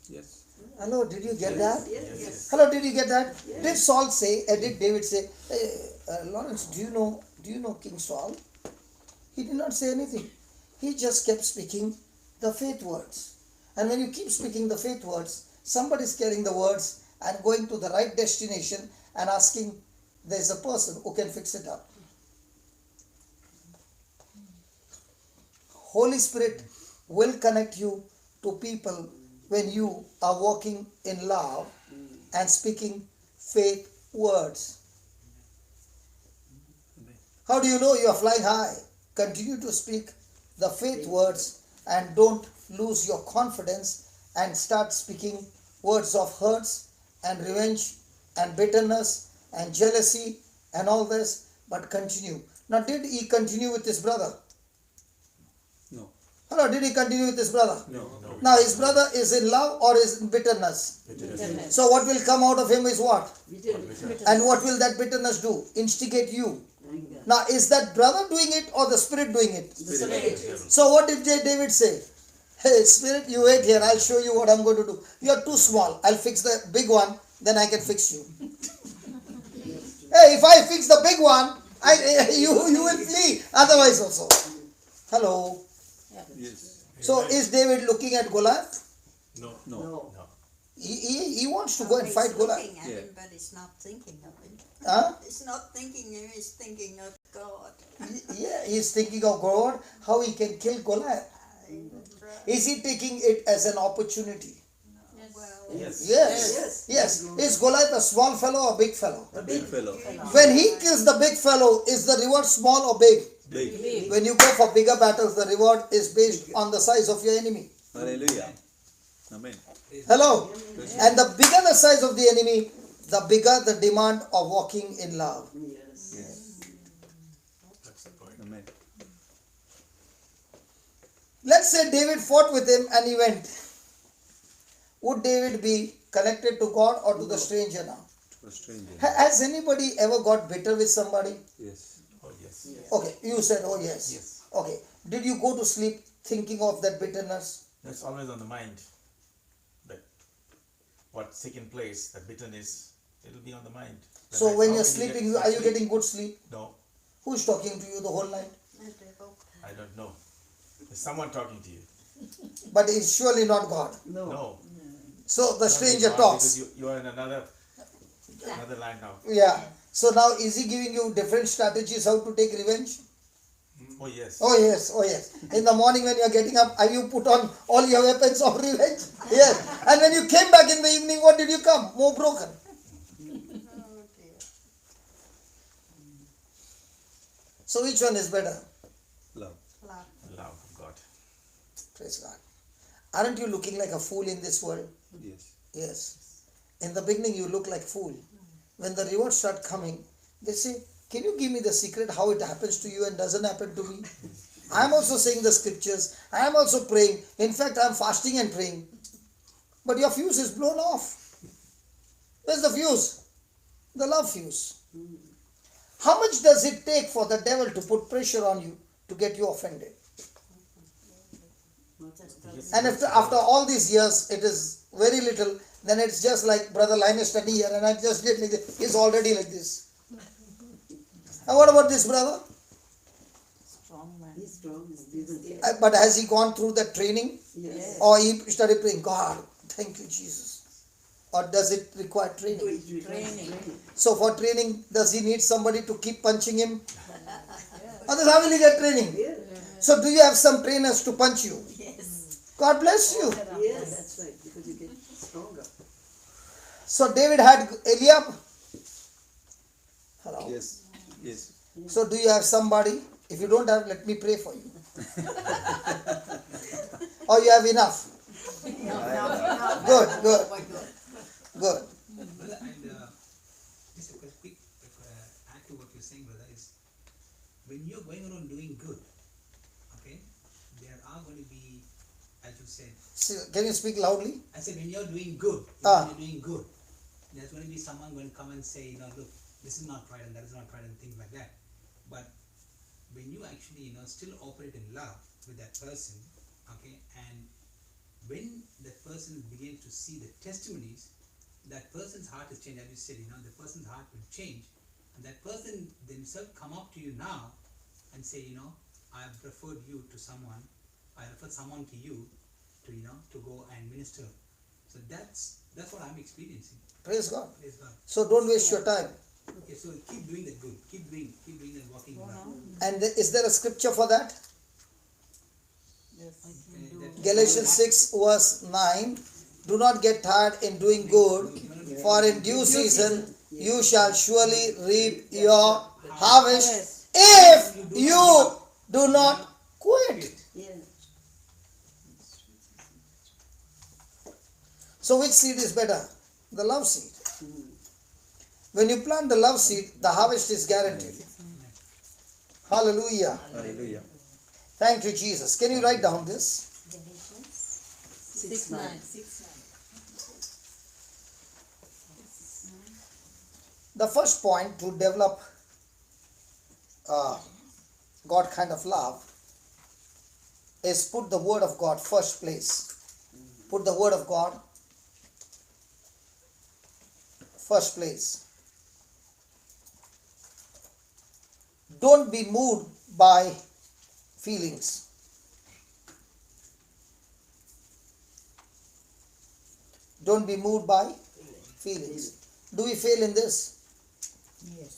Yes. Hello, did you get that? Yes. Hello, did you get that? Did Saul say, did David say, hey, Lawrence, do you know King Saul? He did not say anything. He just kept speaking the faith words. And when you keep speaking the faith words, somebody is carrying the words and going to the right destination and asking, there's a person who can fix it up. Holy Spirit will connect you to people when you are walking in love and speaking faith words. How do you know you are flying high? Continue to speak the faith words and don't lose your confidence and start speaking words of hurts and revenge and bitterness and jealousy and all this, but continue. Now, did he continue with his brother? No. Hello, did he continue with his brother? No. Now, his brother is in love or is in bitterness? Bitterness. So, what will come out of him is what? Bitterness. And what will that bitterness do? Instigate you. Now, is that brother doing it or the spirit doing it? So, what did David say? Hey, spirit, you wait here. I'll show you what I'm going to do. You're too small. I'll fix the big one. Then I can fix you. Hey, if I fix the big one, you will flee. Otherwise also. Hello. Yes. So, is David looking at Goliath? No. No. He wants to go and fight Goliath. He's looking at Yeah. him, but he's not thinking of him. Huh? He's not thinking him, he's thinking of God. Yeah, he's thinking of God, how he can kill Goliath. Is he taking it as an opportunity? Well, Yes. Is Goliath a small fellow or big fellow? A big fellow. When he kills the big fellow, is the reward small or big? Big. When you go for bigger battles, the reward is based on the size of your enemy. Hallelujah. Amen. Hello? And the bigger the size of the enemy, the bigger the demand of walking in love. Yes. That's the point. Amen. Let's say David fought with him and he went. Would David be connected to God or to the stranger now? To a stranger. Has anybody ever got bitter with somebody? Yes. Oh, yes. Okay, you said, oh yes. Yes. Okay, did you go to sleep thinking of that bitterness? That's always on the mind. what's taking place, the bitterness, it'll be on the mind. Then So I- when how you're can you get sleeping, good are you sleep? getting good sleep? No, Who's talking to you the whole night? I don't know. There's someone talking to you. But it's surely not God. No. So the Not stranger God, talks. because you are in another land now. Yeah. So now is he giving you different strategies how to take revenge? Oh yes. Oh yes, oh yes. In the morning when you are getting up, have you put on all your weapons of revenge? Yes. And when you came back in the evening, what did you come? More broken. So which one is better? Love. Love of God. Praise God. Aren't you looking like a fool in this world? Yes. Yes. In the beginning you look like fool. When the rewards start coming, they say, can you give me the secret how it happens to you and doesn't happen to me? I am also saying the scriptures. I am also praying. In fact, I am fasting and praying. But your fuse is blown off. Where's the fuse? The love fuse. How much does it take for the devil to put pressure on you to get you offended? And if after all these years it is very little, then it's just like Brother Linus standing here and I just did like this. He's already like this. And what about this brother? Strong man. He's strong. He's But has he gone through that training? Yes. Or he started praying, God, thank you Jesus? Or does it require training? Training. So for training, does he need somebody to keep punching him? Otherwise, how will he get training? So do you have some trainers to punch you? Yes. God bless you. Yes, that's right. Because you get stronger. So David had Eliab. Hello. Yes. Yes. So do you have somebody? If you don't have, let me pray for you. Or you have enough? Good, good, good. Brother, and just a quick add to what you're saying, brother, is when you're going around doing good, okay, there are going to be, as you said, Can you speak loudly? I said when you're doing good, Ah. when you're doing good, there's going to be someone going to come and say, you know, look, this is not right and that is not right and things like that. But when you actually, you know, still operate in love with that person, okay, and when that person begins to see the testimonies, that person's heart is changed, as you said, you know, the person's heart will change, and that person themselves come up to you now and say, you know, I have referred you to someone, I referred someone to you to, you know, to go and minister. So that's what I'm experiencing. Praise God. Praise God. So don't waste your time. Okay, so keep doing that good. Keep doing that walking in love. And is there a scripture for that? That- Galatians 6 verse 9. Do not get tired in doing good, for in due season you shall surely reap your harvest if you do not quit. Yeah. So which seed is better? The love seed. When you plant the love seed, the harvest is guaranteed. Hallelujah. Hallelujah. Thank you, Jesus. Can you write down this? 6:9. The first point to develop God kind of love is put the Word of God first place. Put the Word of God first place. Don't be moved by feelings. Don't be moved by feelings. Do we fail in this?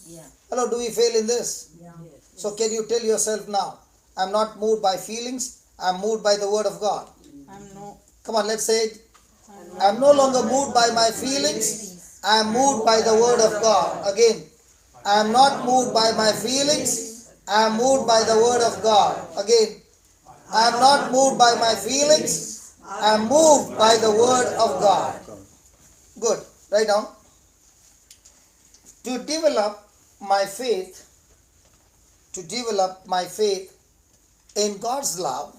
Yeah. Hello, do we fail in this? Yeah. So can you tell yourself now, I'm not moved by feelings, I'm moved by the Word of God. I'm no. Come on, let's say it. I'm no longer moved by my feelings, I am moved by the Word of God. Again, I am not moved by my feelings, I am moved by the Word of God. Again, I am not moved by my feelings, I am moved by the Word of God. Good. Write down. To develop my faith in God's love,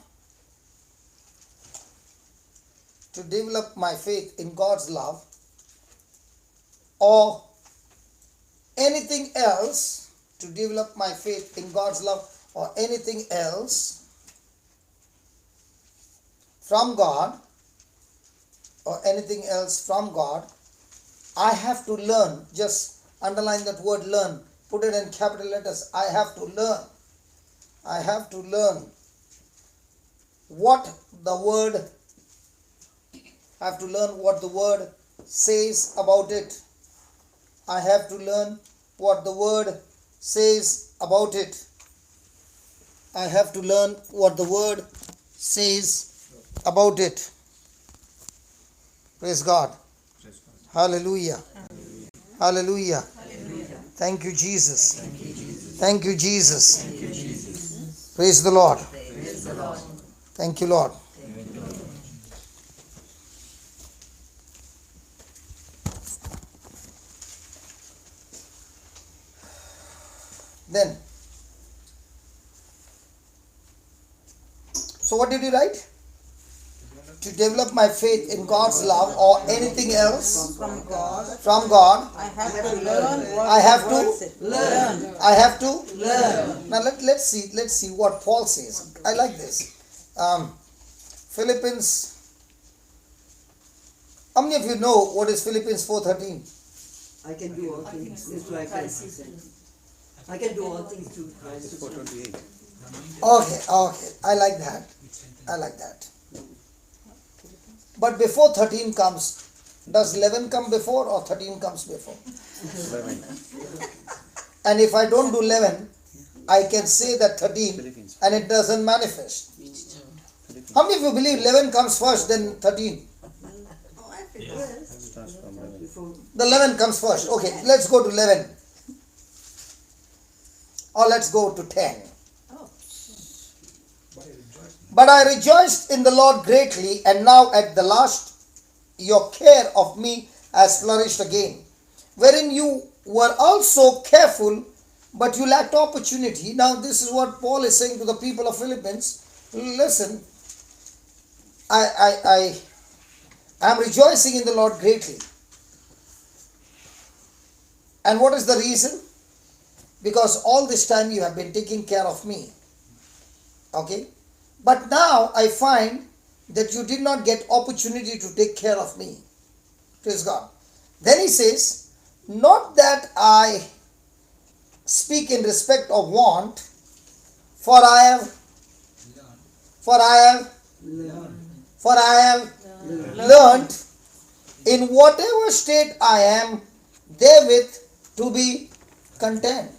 to develop my faith in God's love, or anything else, to develop my faith in God's love or anything else from God, or anything else from God, I have to learn. Just underline that word learn. Put it in capital letters. I have to learn. I have to learn what the word, I have to learn what the word says about it. I have to learn what the word says about it. I have to learn what the word says about it. Praise God. Hallelujah. Hallelujah. Thank you, Jesus. Thank you, Jesus. Praise the Lord. Thank you, Lord. Then, so what did you write? To develop my faith in God's love or anything else From God, from God, I have to learn what I have the to word says. Learn. I have to learn. Now let's see what Paul says. I like this. Philippians. How many of you know what is Philippians 4:13? I can do all things through Christ. I can do all things through Christ. 428. Okay. I like that. But before 13 comes, does 11 come before or 13 comes before? 11. And if I don't do 11, I can say that 13 and it doesn't manifest. How many of you believe 11 comes first, then 13? Oh, everybody. Starts from 11. Before The 11 comes first. Okay, let's go to 11. Or let's go to 10. But I rejoiced in the Lord greatly, and now at the last your care of me has flourished again, wherein you were also careful, but you lacked opportunity. Now this is what Paul is saying to the people of Philippines. Listen, I am rejoicing in the Lord greatly. And what is the reason? Because all this time you have been taking care of me. Okay? But now I find that you did not get opportunity to take care of me. Praise God. Then he says, not that I speak in respect of want, for I have learned in whatever state I am therewith to be content.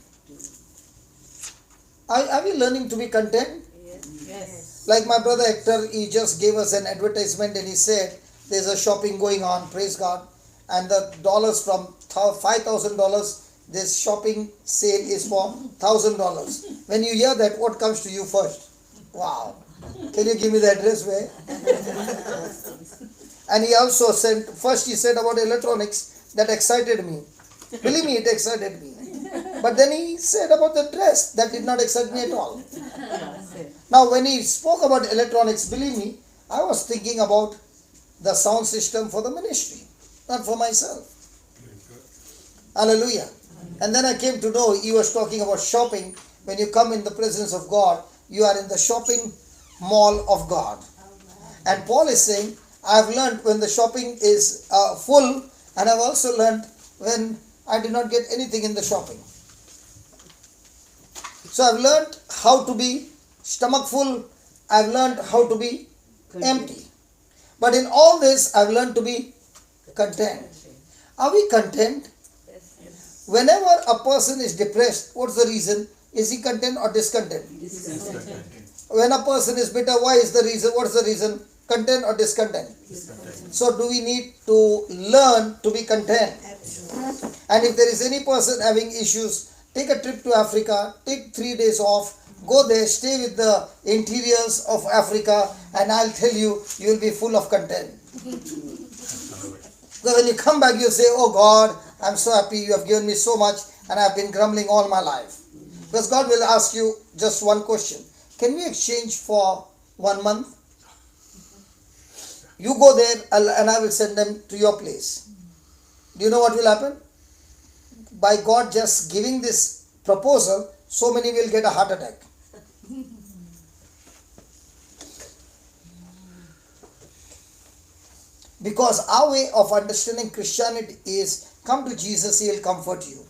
Are we learning to be content? Yes. Like my brother Hector, he just gave us an advertisement and he said there's a shopping going on, praise God, and the dollars from $5,000, this shopping sale is for $1,000. When you hear that, what comes to you first? Wow. Can you give me the address where? And he also said, first he said about electronics, that excited me. Believe me, it excited me. But then he said about the dress, that did not excite me at all. Now when he spoke about electronics, believe me, I was thinking about the sound system for the ministry, not for myself. Hallelujah. And then I came to know he was talking about shopping. When you come in the presence of God, you are in the shopping mall of God. And Paul is saying, I have learned when the shopping is full, and I have also learned when I did not get anything in the shopping. So I have learned how to be stomach full. I have learned how to be empty. But in all this, I have learned to be content. Are we content? Whenever a person is depressed, what's the reason? Is he content or discontent? When a person is bitter, why is the reason? What's the reason? Content or discontent? So do we need to learn to be content? And if there is any person having issues, take a trip to Africa, take 3 days off, go there, stay with the interiors of Africa, and I'll tell you, you will be full of content. So when you come back, you say, oh God, I'm so happy you have given me so much and I've been grumbling all my life. Because God will ask you just one question. Can we exchange for 1 month? You go there and I will send them to your place. Do you know what will happen? By God just giving this proposal, so many will get a heart attack. Because our way of understanding Christianity is come to Jesus, He'll comfort you.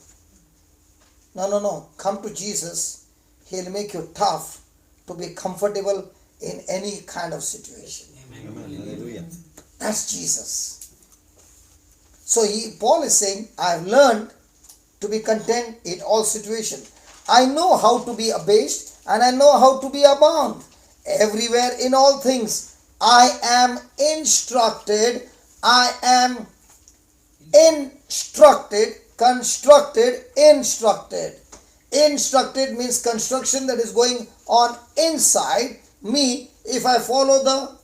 No. Come to Jesus, He'll make you tough to be comfortable in any kind of situation. Hallelujah. That's Jesus. So Paul is saying, I have learned to be content in all situations. I know how to be abased and I know how to be abound. Everywhere in all things, I am instructed. I am instructed. Instructed means construction that is going on inside me if I follow the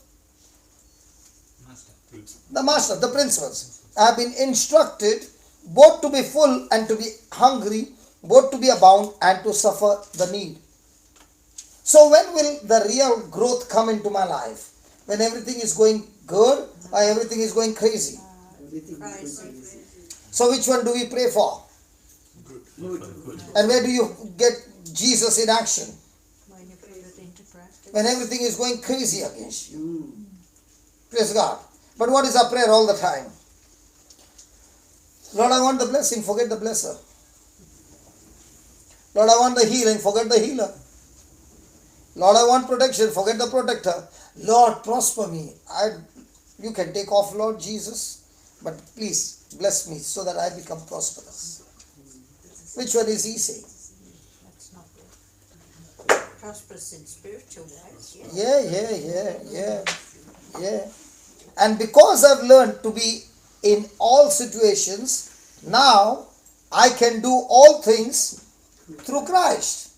principles. I have been instructed both to be full and to be hungry, both to be abound and to suffer the need. So when will the real growth come into my life? When everything is going good or everything is going crazy? So which one do we pray for? Good. And where do you get Jesus in action? When you put it into practice. When everything is going crazy against you. Praise God. But what is our prayer all the time? Lord, I want the blessing, forget the blesser. Lord, I want the healing, forget the healer. Lord, I want protection, forget the protector. Lord, prosper me. You can take off, Lord Jesus, but please bless me so that I become prosperous. Which one is he saying? That's not good. Prosperous in spiritual wise, Yeah. And because I've learned to be in all situations, now I can do all things through Christ.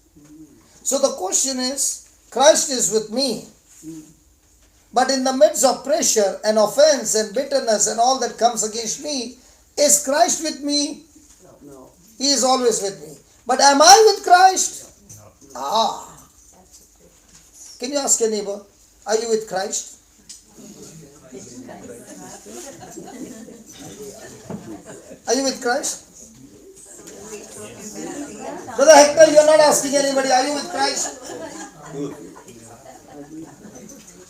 So the question is, Christ is with me. But in the midst of pressure and offense and bitterness and all that comes against me, is Christ with me? No. He is always with me. But am I with Christ? No. Can you ask your neighbor, are you with Christ? Are you with Christ? Brother Hector, you are not asking anybody, are you with Christ?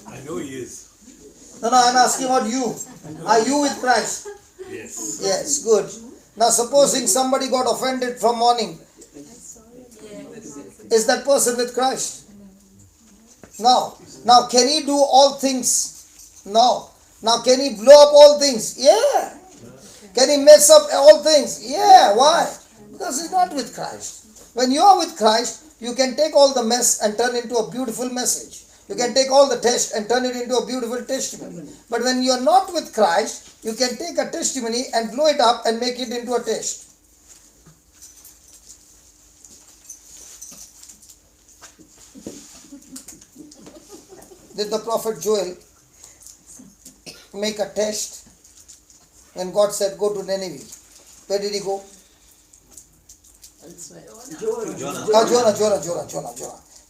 I know he is. No, I'm asking about you. Are you with Christ? Yes. Yes, good. Now supposing somebody got offended from morning. Is that person with Christ? No. Now can he do all things? No. Now can he blow up all things? Yeah. Can he mess up all things? Yeah. Why? Because he's not with Christ. When you are with Christ, you can take all the mess and turn into a beautiful message. You can take all the test and turn it into a beautiful testimony. But when you are not with Christ, you can take a testimony and blow it up and make it into a test. Did the prophet Joel make a test when God said, go to Nineveh? Where did he go? Jonah.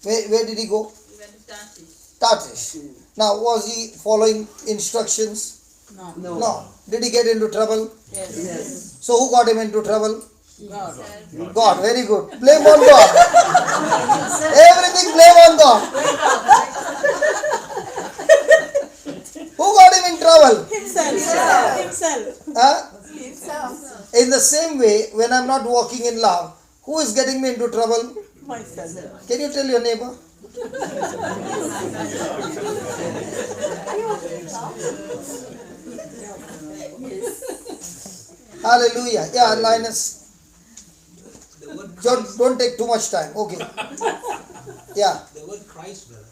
Where did he go? We went to Tarshish. Now, was he following instructions? No. Did he get into trouble? Yes. So, who got him into trouble? God. God. Very good. Blame on God. Everything blame on God. Who got him in trouble? Himself. Huh? In the same way, when I'm not walking in love, who is getting me into trouble? Myself. Can you tell your neighbor? Hallelujah. Yeah, Linus. Don't take too much time. Okay. Yeah. The word Christ, brother.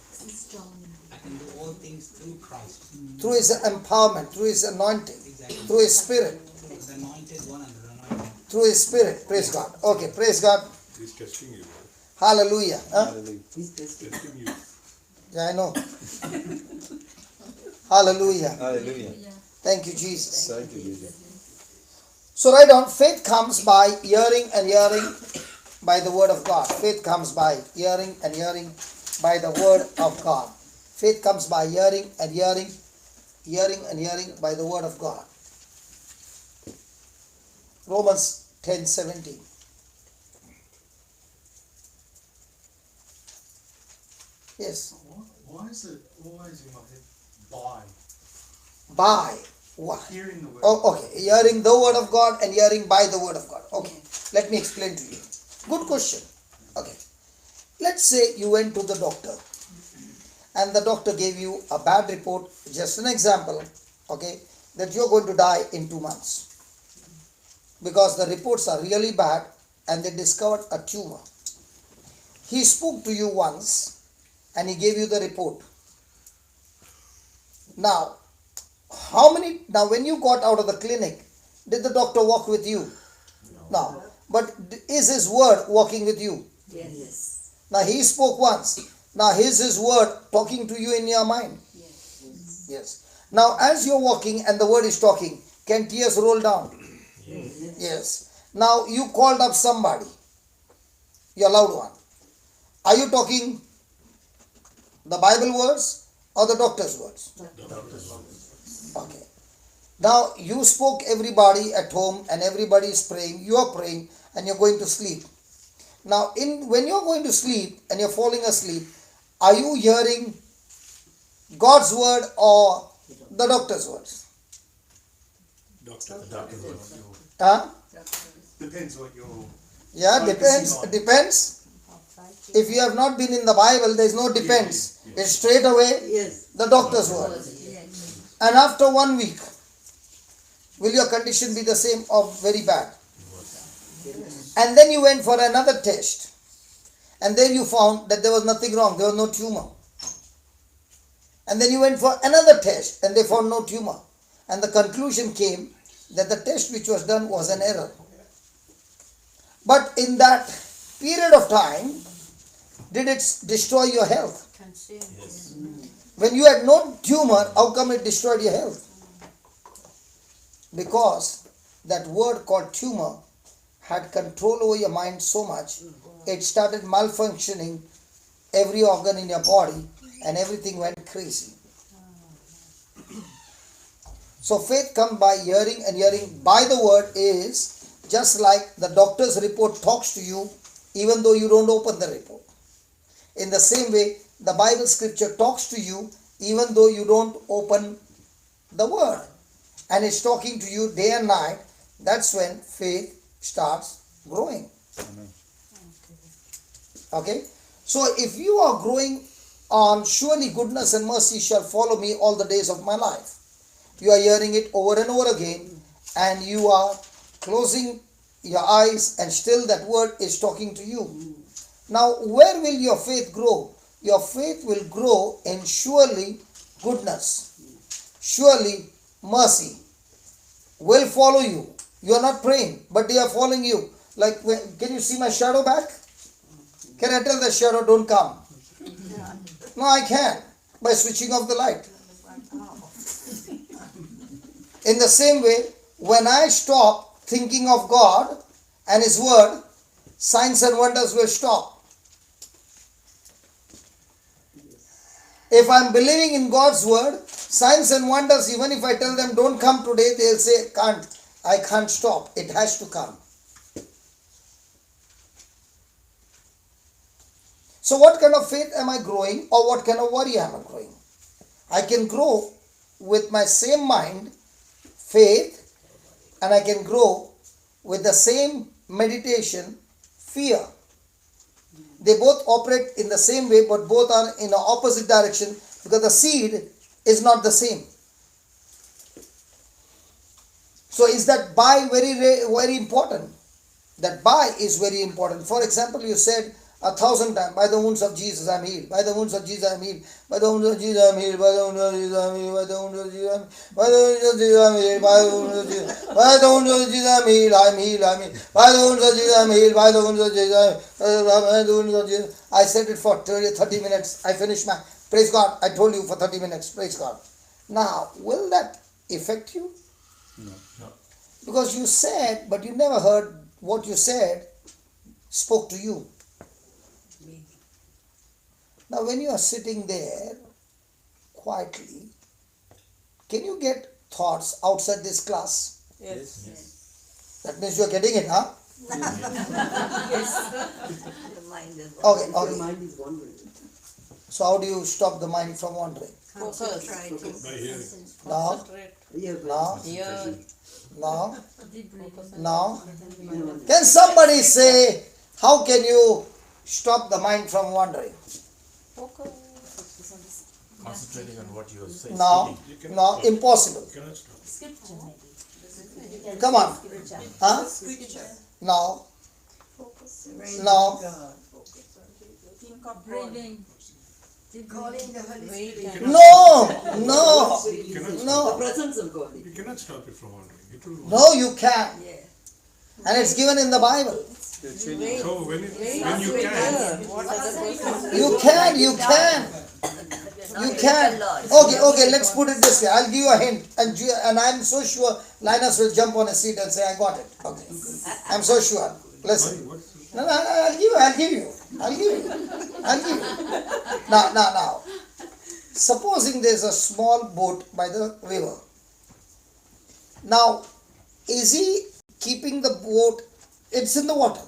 I can do all things through Christ. Through his empowerment, through his anointing, Exactly. through his spirit, The anointed one and the anointed. through his spirit. Praise God. Okay, praise God. He's testing you. Hallelujah. Huh? He's testing. Testing you. Yeah, I know. Hallelujah. Hallelujah. Thank you, Jesus. Thank you, Jesus. So write down, faith comes by hearing and hearing by the word of God. Faith comes by hearing and hearing by the word of God. Faith comes by hearing and hearing by the word of God. Romans 10:17. Yes. Why is it always in my head? By. By. Why? Hearing the word. Oh, okay. Hearing the word of God and hearing by the word of God. Okay. Let me explain to you. Good question. Okay. Let's say you went to the doctor and the doctor gave you a bad report. Just an example. Okay. That you're going to die in 2 months. Because the reports are really bad and they discovered a tumor. He spoke to you once and he gave you the report. Now, when you got out of the clinic, did the doctor walk with you? No. But is his word walking with you? Yes. Now he spoke once. Now is his word talking to you in your mind? Yes. Now as you're walking and the word is talking, can tears roll down? Yes. Now you called up somebody, your loved one. Are you talking the Bible words or the doctor's words? Okay. Now you spoke everybody at home and everybody is praying, you are praying and you're going to sleep. Now when you're going to sleep and you're falling asleep, are you hearing God's word or the doctor's words? Huh? Depends what you're. Yeah, depends. If you have not been in the Bible, there is no depends. It's straight away Yes. the doctor's word. And after 1 week, will your condition be the same or very bad? And then you went for another test. And then you found that there was nothing wrong. There was no tumor. And then you went for another test and they found no tumor. And the conclusion came that the test which was done was an error. But in that period of time, did it destroy your health? When you had no tumor, how come it destroyed your health? Because that word called tumor had control over your mind so much, it started malfunctioning every organ in your body and everything went crazy. So faith comes by hearing, and hearing by the word is just like the doctor's report talks to you even though you don't open the report. In the same way, the Bible scripture talks to you even though you don't open the word. And it's talking to you day and night. That's when faith starts growing. Amen. Okay? So if you are growing on surely goodness and mercy shall follow me all the days of my life. You are hearing it over and over again and you are closing your eyes and still that word is talking to you. Now where will your faith grow? Your faith will grow in surely goodness. Surely mercy will follow you. You are not praying, but they are following you. Like, can you see my shadow back? Can I tell the shadow don't come? No, I can. By switching off the light. In the same way, when I stop thinking of God and His Word, signs and wonders will stop. If I'm believing in God's Word, signs and wonders, even if I tell them don't come today, they'll say, I can't stop. It has to come. So what kind of faith am I growing, or what kind of worry am I growing? I can grow with my same mind, faith, and I can grow with the same meditation, fear. They both operate in the same way, but both are in the opposite direction because the seed is not the same. So is that buy very important? That buy is very important. For example, you said 1,000 times, by the wounds of Jesus I am healed. By the wounds of Jesus I am healed. By the wounds of Jesus I am healed. By the wounds of Jesus I am healed. By the wounds of Jesus I am healed. By the wounds of Jesus I am healed. By the wounds of Jesus. By the wounds of Jesus I am healed. I am healed. I am healed. By the wounds of Jesus I am healed. By the wounds of Jesus I am healed. By the wounds of Jesus. I said it for 30 minutes. I finished my praise God. I told you for 30 minutes. Praise God. Now, will that affect you? No. Because you said, but you never heard what you said spoke to you. Now when you are sitting there quietly, can you get thoughts outside this class? Yes. That means you are getting it, huh? The mind is Okay. The mind is wandering. So how do you stop the mind from wandering? Focus. By hearing. Now, Concentrate. now, Here. now, Focus on now. Can somebody say, how can you stop the mind from wandering? focus. Concentrating on what you are saying. Now, no, impossible. You cannot stop. Come on. Huh? Now, now, Breathing. Calling the Holy Wait Spirit. and no, no, You cannot The no, presence of God. You cannot stop it from wandering. It will no, you can. Yeah. And it's given in the Bible. wait. So when you Wait. can, What other person? You can, you can. You can. Okay, let's put it this way. I'll give you a hint. And I'm so sure Linus will jump on a seat and say, I got it. Okay. I'm so sure. Listen. No, I'll give you. Now. Supposing there's a small boat by the river. Now, is he keeping the boat? It's in the water.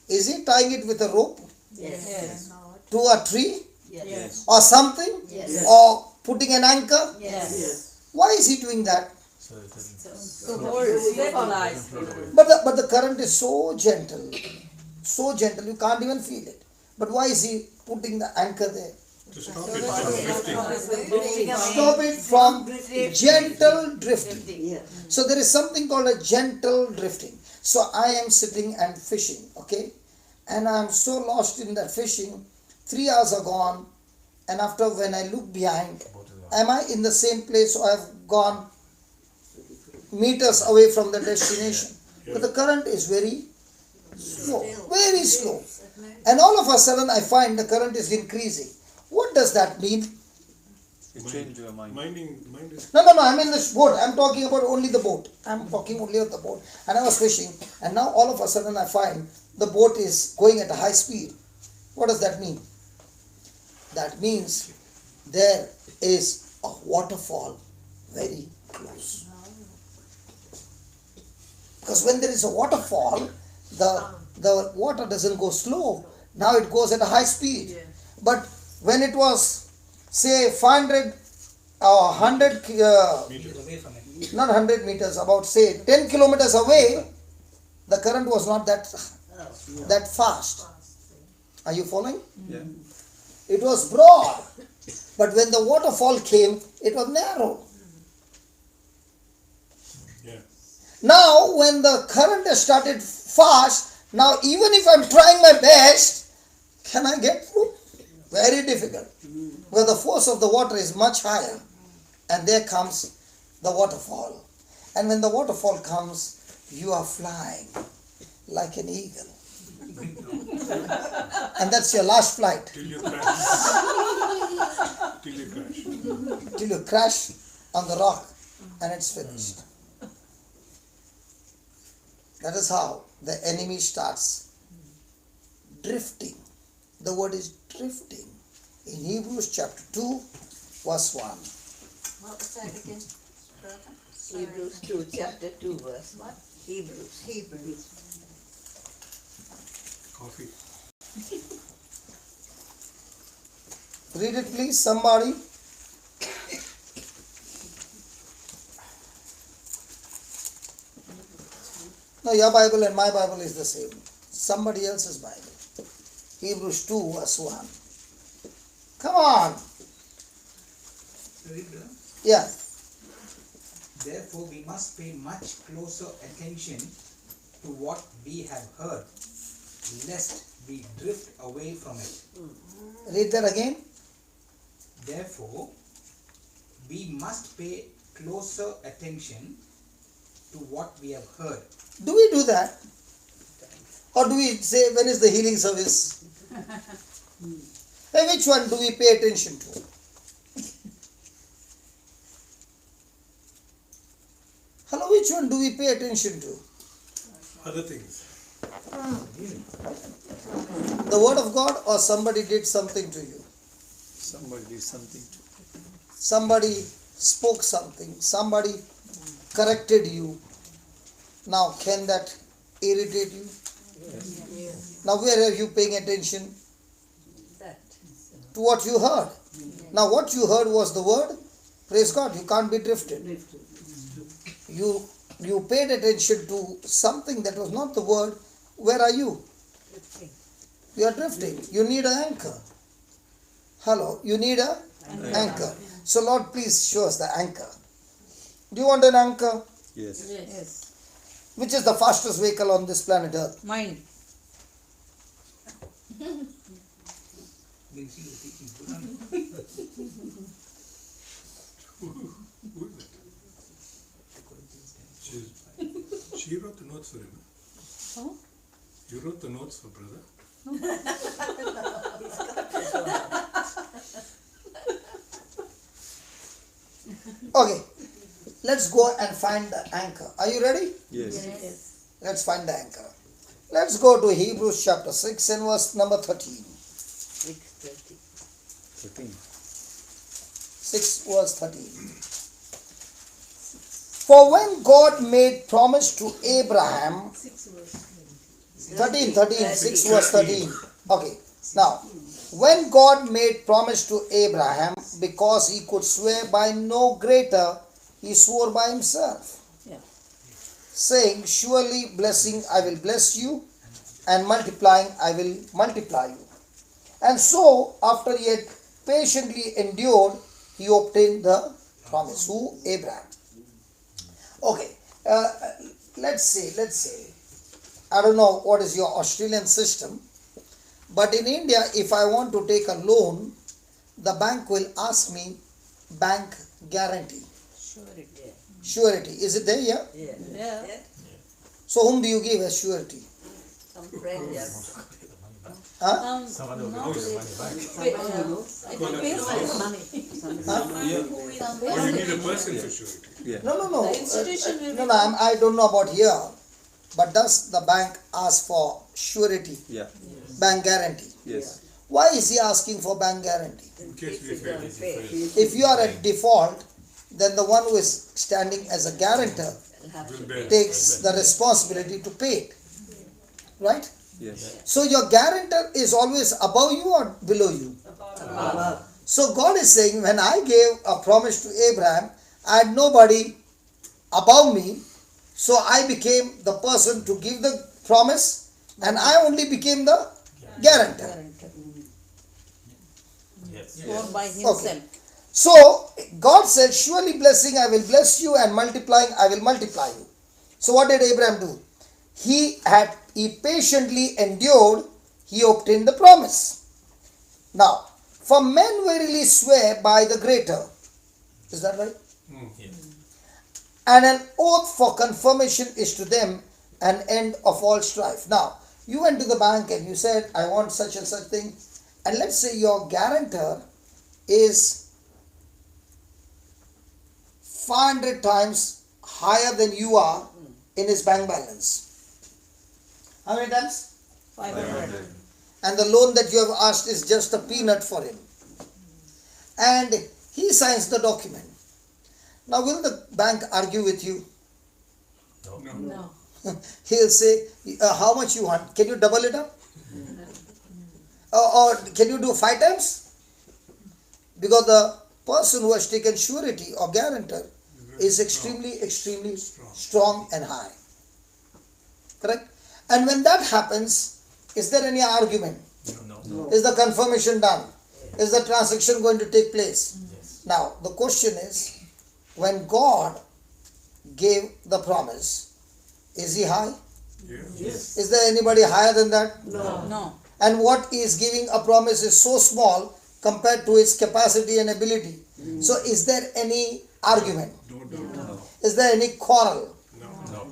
Is he tying it with a rope Yes. to a tree Yes. or something? Yes. Or putting an anchor? Yes. Why is he doing that? So it doesn't So hold, stabilize. float away. But the current is so gentle, you can't even feel it. But why is he putting the anchor there? to stop it from drifting. Stop it from gentle drifting. Yeah. So there is something called a gentle drifting. So I am sitting and fishing, okay? And I am so lost in that fishing, 3 hours are gone, and after when I look behind, am I in the same place or I have gone meters away from the destination? But the current is very slow, very slow. And all of a sudden I find the current is increasing. What does that mean? You change your mind. Mind is No, I'm in this boat. I'm talking about only the boat. I'm talking only of the boat. And I was fishing, and now all of a sudden I find the boat is going at a high speed. What does that mean? That means there is a waterfall very close. Because when there is a waterfall, the water doesn't go slow. Now it goes at a high speed. But when it was, say, 500 or 100, Away from it. not 100 meters, about say 10 kilometers away, the current was not that fast. Are you following? Yeah. It was broad, but when the waterfall came, it was narrow. yeah. Now, when the current has started fast, now even if I'm trying my best, can I get through? Very difficult. Because the force of the water is much higher. And there comes the waterfall. And when the waterfall comes, you are flying like an eagle. And that's your last flight. Till you crash. Till you crash on the rock and it's finished. That is how the enemy starts drifting. The word is drifting. In Hebrews chapter 2, verse 1. What was that again, brother? Hebrews 2, chapter 2, verse what? Hebrews. Coffee. Read it please, somebody. No, your Bible and my Bible is the same. Somebody else's Bible. Hebrews 2, verse 1. Come on. Read, brother. Yeah. Therefore, we must pay much closer attention to what we have heard, lest we drift away from it. Read that again. Therefore, we must pay closer attention to what we have heard. Do we do that? Or do we say, when is the healing service? Hey, which one do we pay attention to? Hello, which one do we pay attention to? Other things. The word of God or somebody did something to you? Somebody did something to Somebody spoke something, somebody corrected you. Now, can that irritate you? Now, where are you paying attention? That. To to what you heard. Now what you heard was the word. Praise God, you can't be drifted. You paid attention to something that was not the word. Where are you? You are drifting. You need an anchor. Hello, you need an anchor. So Lord, please show us the anchor. Do you want an anchor? Yes. Yes. Which is the fastest vehicle on this planet Earth? Mind. Who is that? She wrote the notes for him. Oh? You wrote the notes for brother? Okay, let's go and find the anchor. Are you ready? Yes. Let's find the anchor. Let's go to Hebrews chapter 6 and verse number 13. 13. 6 verse 13. For when God made promise to Abraham, 13, 6 verse 13. Okay, now, when God made promise to Abraham, because he could swear by no greater, he swore by himself, saying, surely blessing I will bless you, and multiplying I will multiply you. And so, after he had patiently endured, he obtained the promise. Who? Abraham. Okay, let's say, I don't know what is your Australian system, but in India, if I want to take a loan, the bank will ask me bank guarantee. Surety. Is it there? Yeah? Yeah. So whom do you give as surety? Some friend, yeah. Huh? Someone will No. give you money back. I think business money. Huh? Or you need a person for surety. Yeah. No. The institution will No, be- I don't know about here, but does the bank ask for surety, Yeah. bank guarantee? Yes. Why is he asking for bank guarantee? In case we fail. If you are at default, then the one who is standing as a guarantor Will bear. takes the responsibility to pay it. Right? Yes. So your guarantor is always above you or below you? So God is saying, when I gave a promise to Abraham, I had nobody above me, so I became the person to give the promise, and I only became the guarantor. Yes. Swore by himself. So God said, surely blessing I will bless you, and multiplying I will multiply you. So what did Abraham do? He patiently endured, he obtained the promise. Now, for men verily swear by the greater. Is that right? Yes. And an oath for confirmation is to them an end of all strife. Now, you went to the bank and you said, I want such and such thing. And let's say your guarantor is 500 times higher than you are in his bank balance. How many times? 500. And the loan that you have asked is just a peanut for him. And he signs the document. Now, will the bank argue with you? No. He'll say, how much you want? Can you double it up? Or can you do 5 times? Because the person who has taken surety or guarantor is extremely strong and high. Correct? And when that happens, is there any argument? No. Is the confirmation done? Is the transaction going to take place? Yes. Now, the question is, when God gave the promise, is he high? Yes. Is there anybody higher than that? No. And what he is giving a promise is so small compared to his capacity and ability. So is there any argument? No. Is there any quarrel? No.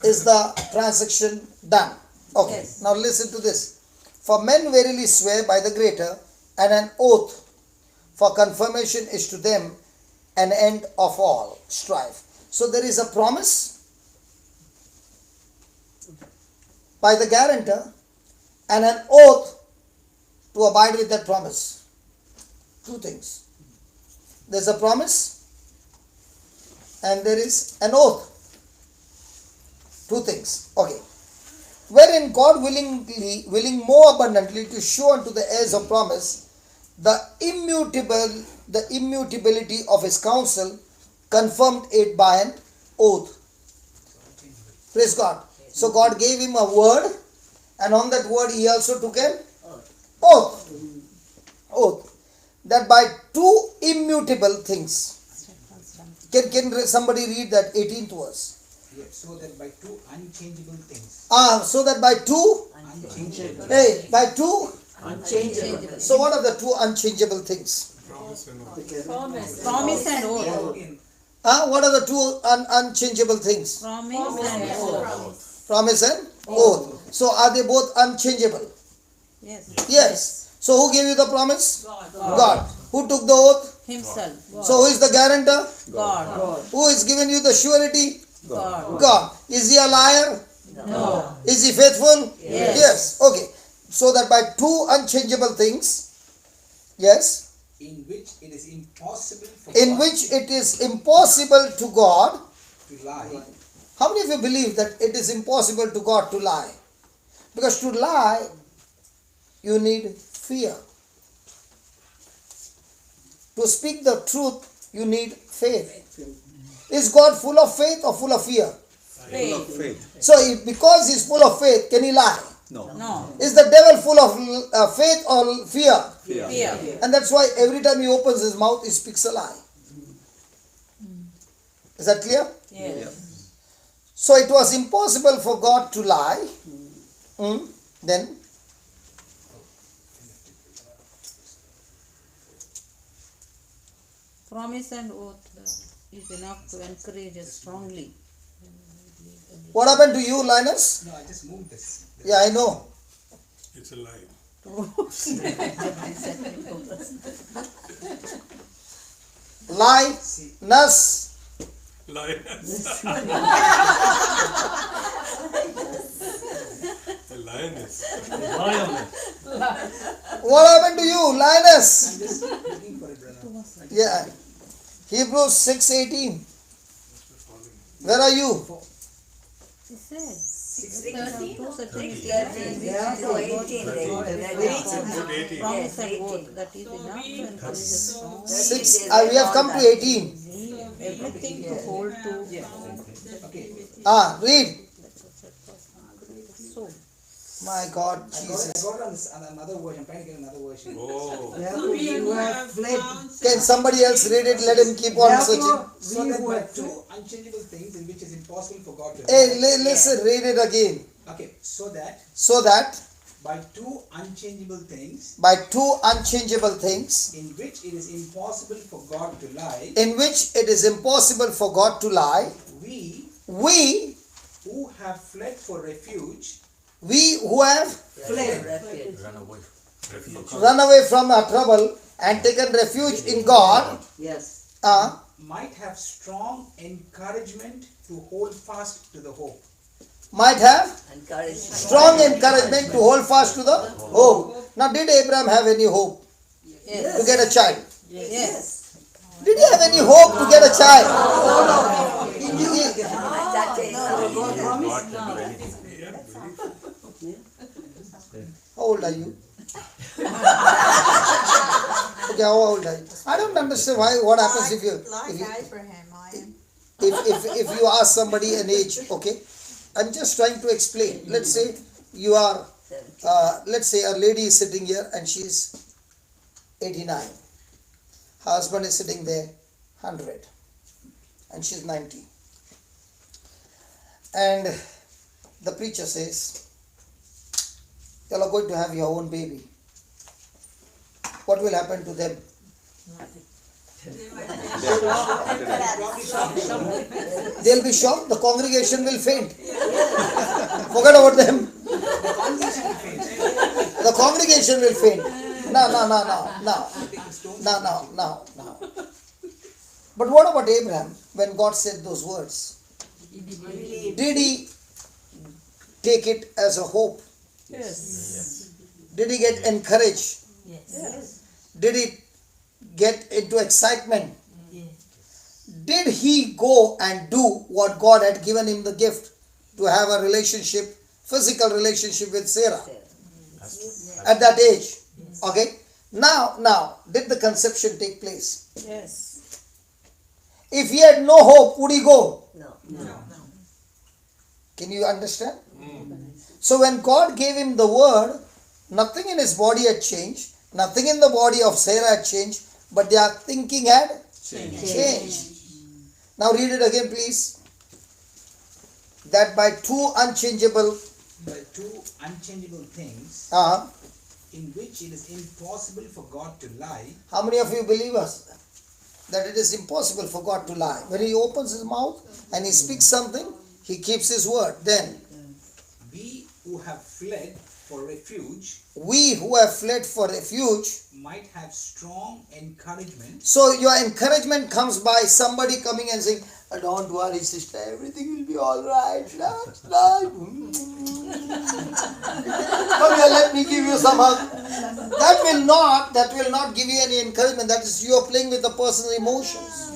Is the transaction done? Okay, Yes. now listen to this. For men verily swear by the greater, and an oath for confirmation is to them an end of all strife. So there is a promise by the guarantor and an oath to abide with that promise. 2 things. There's a promise and there is an oath. 2 things. Okay. Wherein God willing more abundantly to show unto the heirs of promise the immutability of his counsel, confirmed it by an oath. Praise God. So God gave him a word, and on that word he also took an oath. Oath. That by two immutable things. Can somebody read that 18th verse? Yeah, so that by two unchangeable things. So that by two, Unchangeable. hey, by two, Unchangeable. so what are the two unchangeable things? Promise and all. Promise and oath. What are the two unchangeable things? Promise and oath. Promise and oath. So are they both unchangeable? Yes. Yes. So who gave you the promise? God. Who took the oath? Himself. So who is the guarantor? God. Who is giving you the surety? God. God. Is he a liar? No. Is he faithful? Yes. Okay. So that by two unchangeable things, yes, In which it is impossible for in God which it is impossible to God. to lie. How many of you believe that it is impossible to God to lie? Because to lie, you need fear. To speak the truth, you need faith. Is God full of faith or full of fear? Full of faith. So because he's full of faith, can he lie? No. No. Is the devil full of faith or fear? Fear. And that's why every time he opens his mouth, he speaks a lie. Is that clear? Yes. So it was impossible for God to lie. Then Promise and oath is enough to encourage us strongly. what happened to you, Linus? No, I just moved this. Yeah, I know. It's a lie. Lie, nus. Lie. A lioness. What happened to you, Linus? I'm just looking for it, brother. Yeah. Hebrews 6:18. Where are you? He said. 6:18. Yeah, so 18 then. Good 18. Promise and oath. That is enough to encourage us strongly. 6. We have come to 18. Everything to hold to. Read. So. My God, I Jesus. got on this, another version. I'm trying to get another version. Oh. Therefore, you have fled. Can somebody else read it? Let him keep on searching. Therefore, So we that who by have two fled. unchangeable things in which is impossible for God to Hey, listen, read it again. Okay, so that So that by two unchangeable things by two unchangeable things, in which it is impossible for God to lie, in which it is impossible for God to lie, we we who have fled for refuge who have Fled. run away from our trouble and taken refuge in God, Yes. might have strong encouragement to hold fast to the hope. might have Encourage. strong encouragement to hold fast to the hope. Now, did Abraham have any hope to get a child? Yes. Did he have any hope to get a child? How old are you? Okay, how old are you? I don't understand what happens if you if you ask somebody an age. Okay, I'm just trying to explain. Let's say you are, let's say a lady is sitting here and she's 89. Her husband is sitting there 100 and she's 90. And the preacher says, you are going to have your own baby. What will happen to them? They'll be shocked. The congregation will faint. Forget about them. The congregation will faint. No. But what about Abraham when God said those words? Did he take it as a hope? Yes. Did he get encouraged? Yes. Did he get into excitement? Did he go and do what God had given him the gift to have a relationship, physical relationship with Sarah at that age? Okay. Now, did the conception take place? Yes. If he had no hope, would he go? No. Can you understand? So when God gave him the word, nothing in his body had changed, nothing in the body of Sarah had changed, but their thinking had changed. Now read it again, please. That by two unchangeable things uh, in which it is impossible for God to lie. how many of you believe us that it is impossible for God to lie? When he opens his mouth and he speaks something, he keeps his word. Then We who have fled for refuge might have strong encouragement. So your encouragement comes by somebody coming and saying, don't worry sister, everything will be alright. Come here, let me give you some hug. That will not give you any encouragement. That is, you are playing with the person's emotions.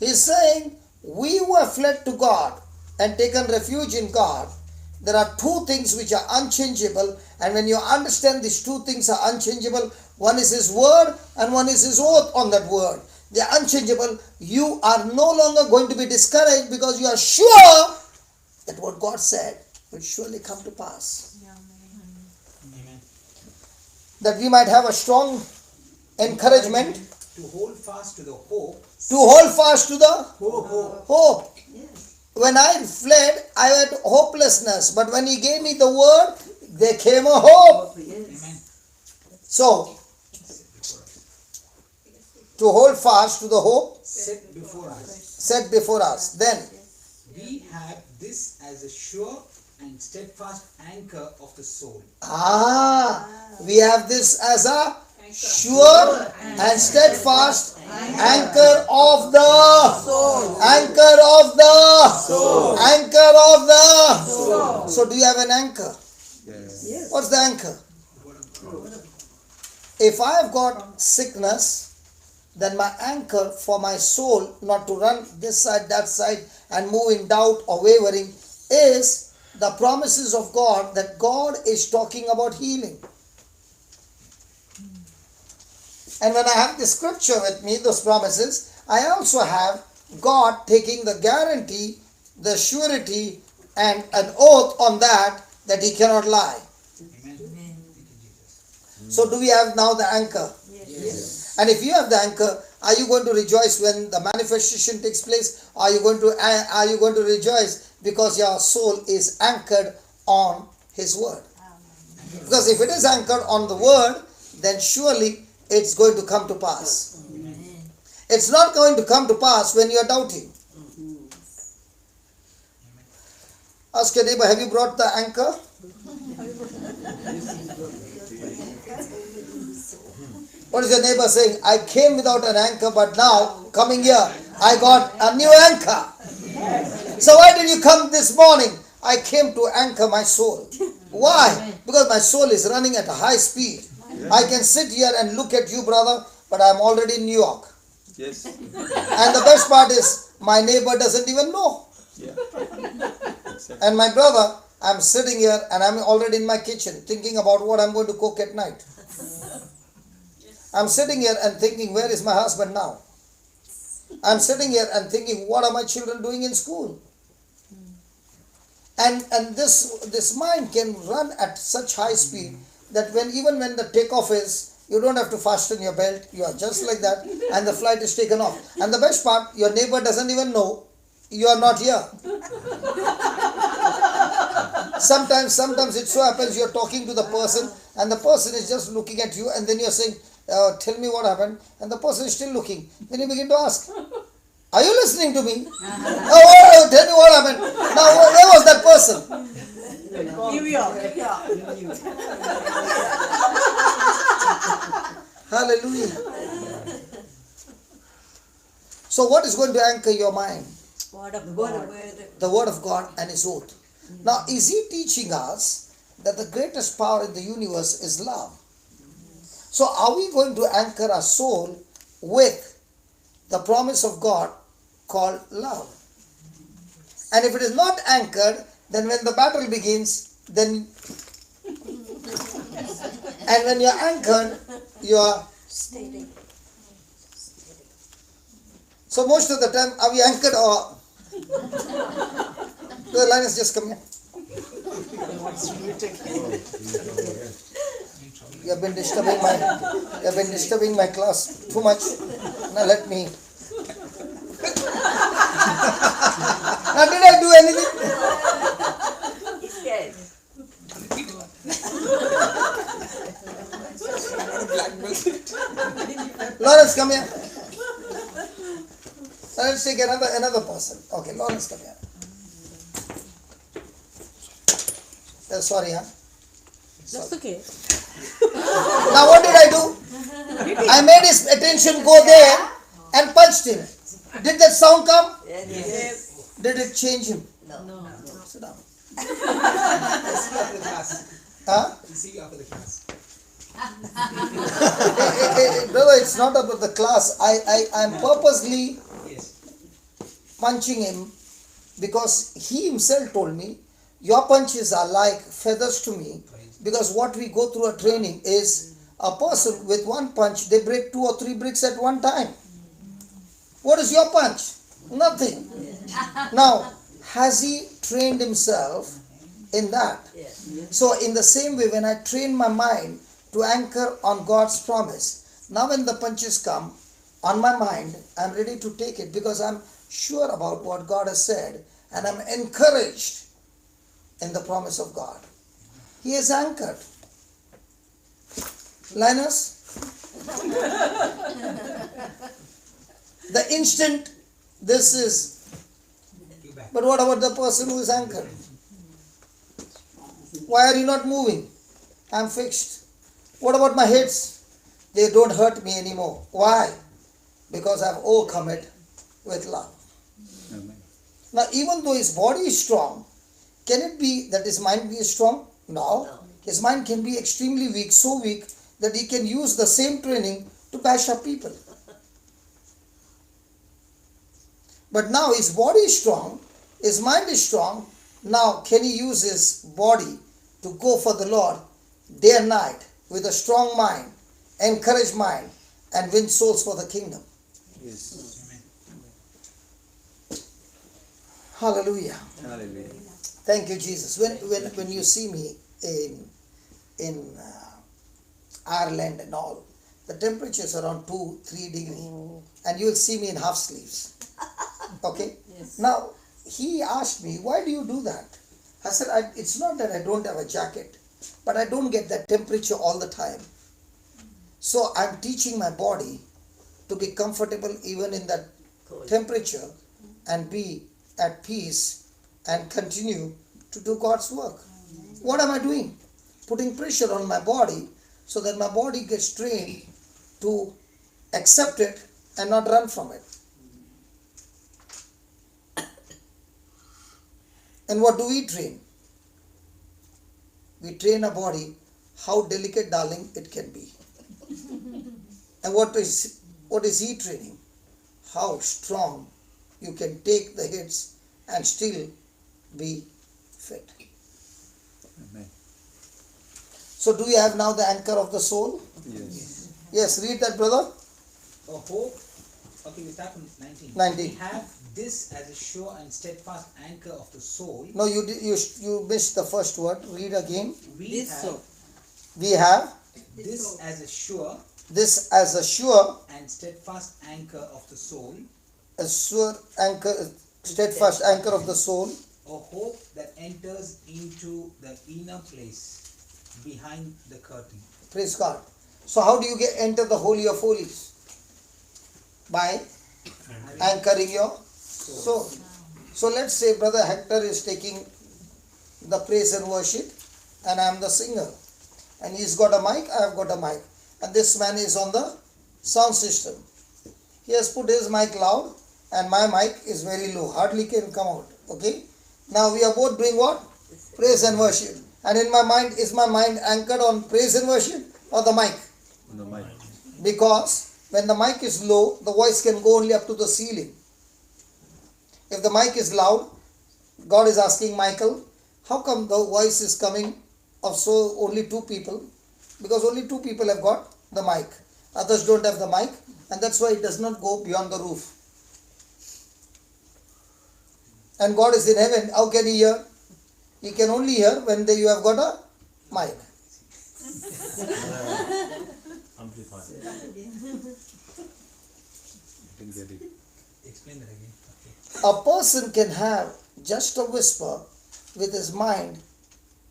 He's saying, we who have fled to God and taken refuge in God, there are two things which are unchangeable, and when you understand these two things are unchangeable, one is his word and one is his oath on that word. They are unchangeable. You are no longer going to be discouraged because you are sure that what God said will surely come to pass. Amen. That we might have a strong encouragement To hold fast to the hope. to hold fast to the hope. When I fled, I had hopelessness, but when he gave me the word, there came a hope. Amen. So, to hold fast to the hope Set before us. set before us. Then, We have this as a sure and steadfast anchor of the soul. we have this as a sure and steadfast anchor of the soul. Anchor of the soul. Anchor of the soul. So, do you have an anchor? Yes. What's the anchor? If I have got sickness, then my anchor for my soul not to run this side, that side and move in doubt or wavering is the promises of God, that God is talking about healing. And when I have the scripture with me, those promises, I also have God taking the guarantee, the surety and an oath on that he cannot lie. Amen. Thank you, Jesus. So do we have now the anchor? Yes. And if you have the anchor, are you going to rejoice when the manifestation takes place? Are you going to rejoice because your soul is anchored on his word? Because if it is anchored on the word, then surely it's going to come to pass. It's not going to come to pass when you are doubting. Ask your neighbor, have you brought the anchor? What is your neighbor saying? I came without an anchor, but now, coming here, I got a new anchor. So why did you come this morning? I came to anchor my soul. Why? Because my soul is running at a high speed. I can sit here and look at you, brother, but I'm already in New York. Yes. And the best part is, my neighbor doesn't even know. Yeah. Exactly. And my brother, I'm sitting here and I'm already in my kitchen thinking about what I'm going to cook at night. I'm sitting here and thinking, where is my husband now? I'm sitting here and thinking, what are my children doing in school? And this mind can run at such high speed that even when the takeoff is, you don't have to fasten your belt. You are just like that and the flight is taken off. And the best part, your neighbor doesn't even know you are not here. Sometimes it so happens you're talking to the person and the person is just looking at you and then you're saying, tell me what happened, and the person is still looking. Then you begin to ask, are you listening to me? Oh, tell me what happened. Now, where was that person? New York. Hallelujah. So what is going to anchor your mind? Word of The God. The word of God and his oath. Now, is he teaching us that the greatest power in the universe is love? So are we going to anchor our soul with the promise of God called love? And if it is not anchored, then when the battle begins, then And when you're anchored, you are. Steady. So most of the time, are we anchored or? The Linus, just come here. You have been disturbing my class too much. Now let me. Now did I do anything? He's scared. Lawrence, come here. Now let's take another person. Okay, Lawrence, come here. Sorry, huh? That's okay. Now what did I do? I made his attention go there and punched him. Did that sound come? Yes. Did it change him? No. Sit down. We'll see you after the class. Huh? We'll see you after the class. Brother, it's not about the class. I'm purposely Yes. punching him because he himself told me, your punches are like feathers to me, because what we go through a training is a person with one punch, they break 2 or 3 bricks at one time. What is your punch? Nothing. Now, has he trained himself in that? Yes. So in the same way, when I train my mind to anchor on God's promise, now when the punches come on my mind, I'm ready to take it because I'm sure about what God has said and I'm encouraged in the promise of God. He is anchored. Linus, the instant this is, You back. but what about the person who is anchored? Why are you not moving? I'm fixed. What about my hits? They don't hurt me anymore. Why? Because I've overcome it with love. Amen. Now, even though his body is strong, can it be that his mind be strong? No. His mind can be extremely weak, so weak that he can use the same training to bash up people. But now his body is strong, his mind is strong. Now, can he use his body to go for the Lord day and night with a strong mind, encouraged mind, and win souls for the kingdom? Yes. Hallelujah. Hallelujah. Thank you, Jesus. When you see me in Ireland and all, the temperature is around 2-3 degrees, and you will see me in half sleeves. Okay. Yes. Now he asked me, why do you do that? I said, it's not that I don't have a jacket, but I don't get that temperature all the time. So I'm teaching my body to be comfortable even in that temperature and be at peace and continue to do God's work. What am I doing? Putting pressure on my body so that my body gets trained to accept it and not run from it. And what do we train? We train a body how delicate, darling, it can be. And what is he training? How strong you can take the hits and still be fit. Amen. So do you have now the anchor of the soul? Yes. Yes, read that, brother. A hope. Okay, we start from 19. 19. We have this as a sure and steadfast anchor of the soul. No, you missed the first word. Read again. We This have so. We have this as a sure this as a sure, and steadfast anchor of the soul, steadfast anchor of the soul. a hope that enters into the inner place behind the curtain. Praise God. So how do you enter the Holy of Holies? By anchoring your soul. So let's say Brother Hector is taking the praise and worship and I am the singer. And he's got a mic, I have got a mic. And this man is on the sound system. He has put his mic loud and my mic is very low. Hardly can come out. Okay. Now we are both doing what? Praise and worship. And in my mind, is my mind anchored on praise and worship or the mic? No mic. Because when the mic is low, the voice can go only up to the ceiling. If the mic is loud, God is asking Michael, how come the voice is coming of so only 2 people because only 2 people have got the mic. Others don't have the mic, and that's why it does not go beyond the roof. And God is in heaven. How can He hear? He can only hear when you have got a mic. Amplifier. Didn't get it. Explain that again. A person can have just a whisper with his mind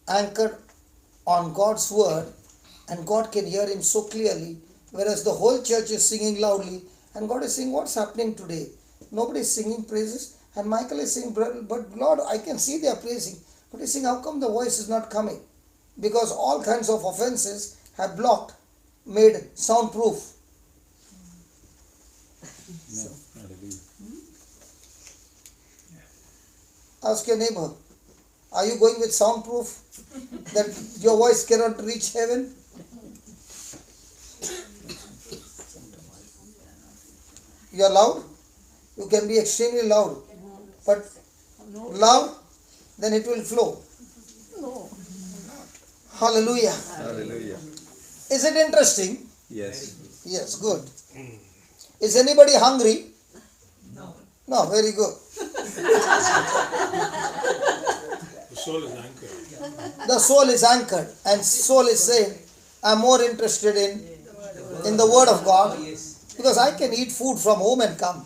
anchored on God's word, and God can hear him so clearly, whereas the whole church is singing loudly, and God is saying, what's happening today? Nobody is singing praises, and Michael is saying, but Lord, I can see they are praising, but he's saying, how come the voice is not coming? Because all kinds of offenses have blocked, made soundproof. No, hallelujah. Ask your neighbor, are you going with soundproof that your voice cannot reach heaven? You are loud? You can be extremely loud, but loud, then it will flow. Hallelujah. Hallelujah. Is it interesting? Yes. Yes, good. Is anybody hungry? No, very good. The soul is anchored. The soul is anchored, and soul is saying, I'm more interested in the word of God, because I can eat food from home and come.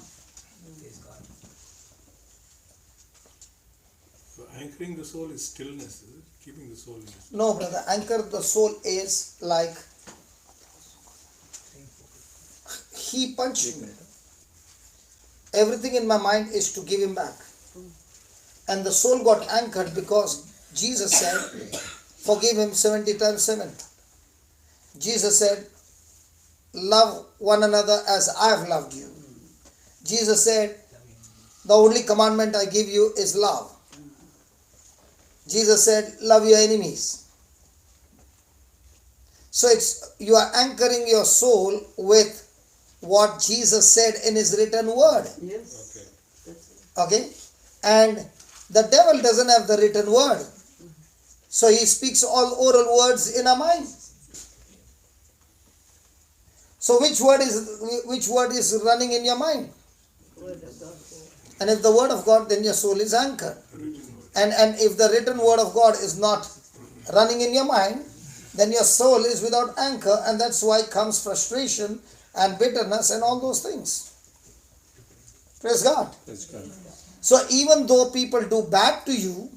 So anchoring the soul is stillness, is it? Keeping the soul in stillness. No, brother, anchor the soul is like he punched me. Everything in my mind is to give him back. And the soul got anchored because Jesus said, forgive him 70 times 7. Jesus said, love one another as I have loved you. Jesus said, the only commandment I give you is love. Jesus said, love your enemies. So you are anchoring your soul with what Jesus said in his written word. Yes. Okay. Okay? And the devil doesn't have the written word. So he speaks all oral words in our mind. So which word is running in your mind? Word of God. And if the word of God, then your soul is anchored. And if the written word of God is not running in your mind, then your soul is without anchor, and that's why comes frustration and bitterness and all those things. Praise God. Praise God. So even though people do bad to you,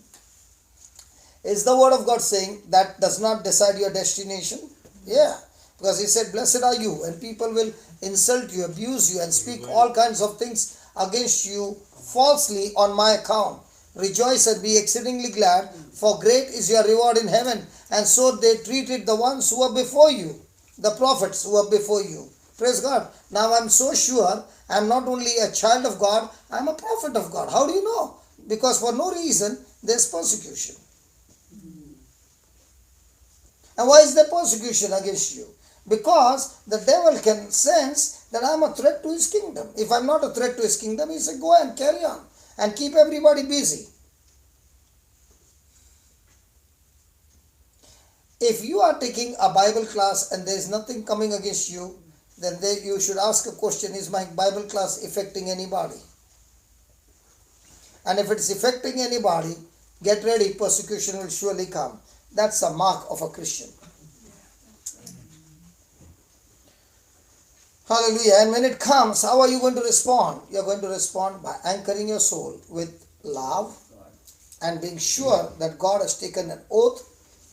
is the word of God saying that does not decide your destination? Yeah. Because he said, blessed are you, and people will insult you, abuse you, and speak all kinds of things against you falsely on my account. Rejoice and be exceedingly glad, for great is your reward in heaven. And so they treated the ones who were before you, the prophets who were before you. Praise God. Now I'm so sure I'm not only a child of God, I'm a prophet of God. How do you know? Because for no reason there's persecution. And why is there persecution against you? Because the devil can sense that I'm a threat to his kingdom. If I'm not a threat to his kingdom, he said, go and carry on and keep everybody busy. If you are taking a Bible class and there is nothing coming against you, then you should ask a question, is my Bible class affecting anybody? And if it's affecting anybody, get ready, persecution will surely come. That's a mark of a Christian. Hallelujah. And when it comes, how are you going to respond? You're going to respond by anchoring your soul with love and being sure that God has taken an oath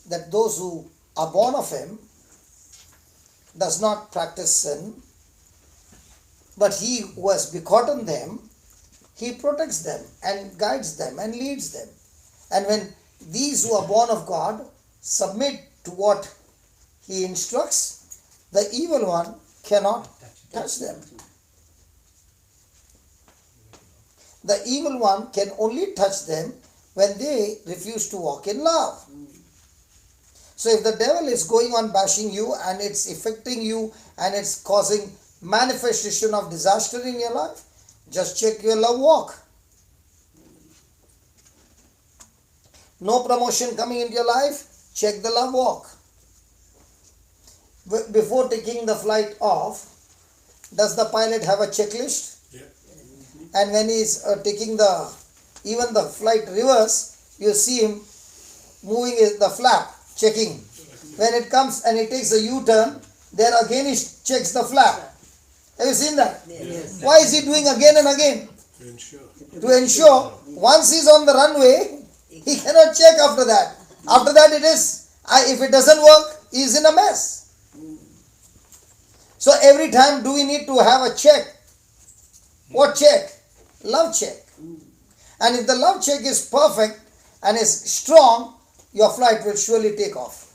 that those who are born of him does not practice sin, but he who has begotten them, he protects them and guides them and leads them. And when these who are born of God submit to what he instructs, the evil one cannot touch them. The evil one can only touch them when they refuse to walk in love. So if the devil is going on bashing you and it's affecting you and it's causing manifestation of disaster in your life, just check your love walk. No promotion coming into your life, check the love walk. before taking the flight off, does the pilot have a checklist? Yeah. And when he is taking even the flight reverse, you see him moving the flap, checking. When it comes and he takes a U-turn, then again he checks the flap. Have you seen that? Yes. Why is he doing again and again? To ensure. To ensure once he's on the runway, he cannot check after that. After that if it doesn't work, he's in a mess. So every time do we need to have a check? What check? Love check. And if the love check is perfect and is strong, your flight will surely take off.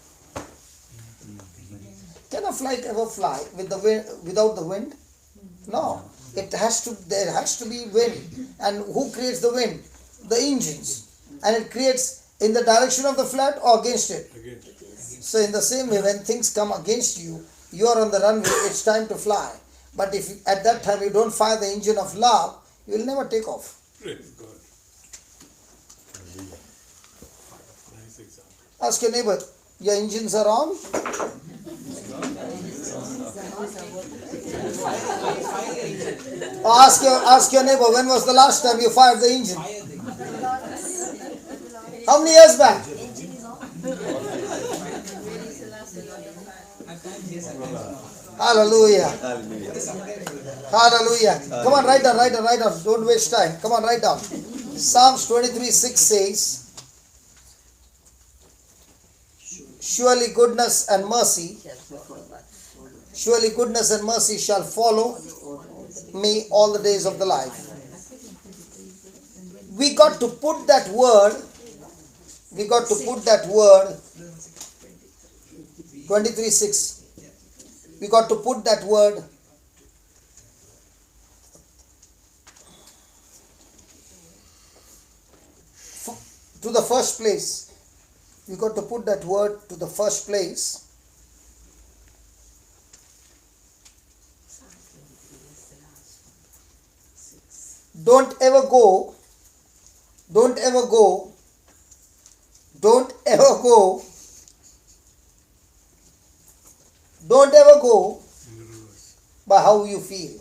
Can a flight ever fly with the wind, without the wind? No. There has to be wind. And who creates the wind? The engines. And it creates in the direction of the flight or against it? Again. So in the same way, when things come against you, you are on the runway, it's time to fly. But if at that time you don't fire the engine of love, you will never take off. Praise God. Nice example. Ask your neighbor, your engines are on? Or ask your neighbor, when was the last time you fired the engine? How many years back? Hallelujah. Hallelujah. Come on, write down. Don't waste time. Come on, write down. Psalms 23:6 says, surely goodness and mercy shall follow me all the days of the life. We got to put that word 23:6. We got to put that word to the first place. We got to put that word to the first place. Don't ever go by how you feel.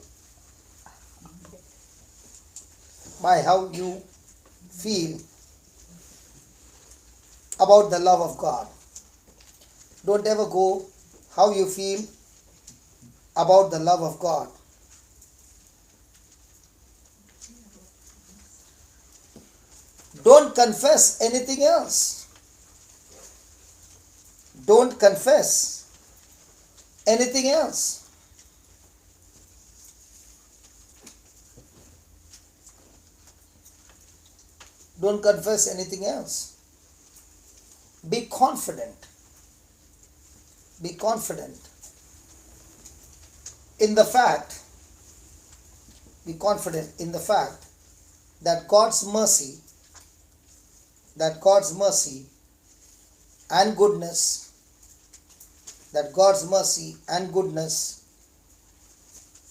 By how you feel about the love of God. Don't ever go how you feel about the love of God. Don't confess anything else. Don't confess anything else. Don't confess anything else. Be confident. Be confident in the fact. Be confident in the fact that God's mercy and goodness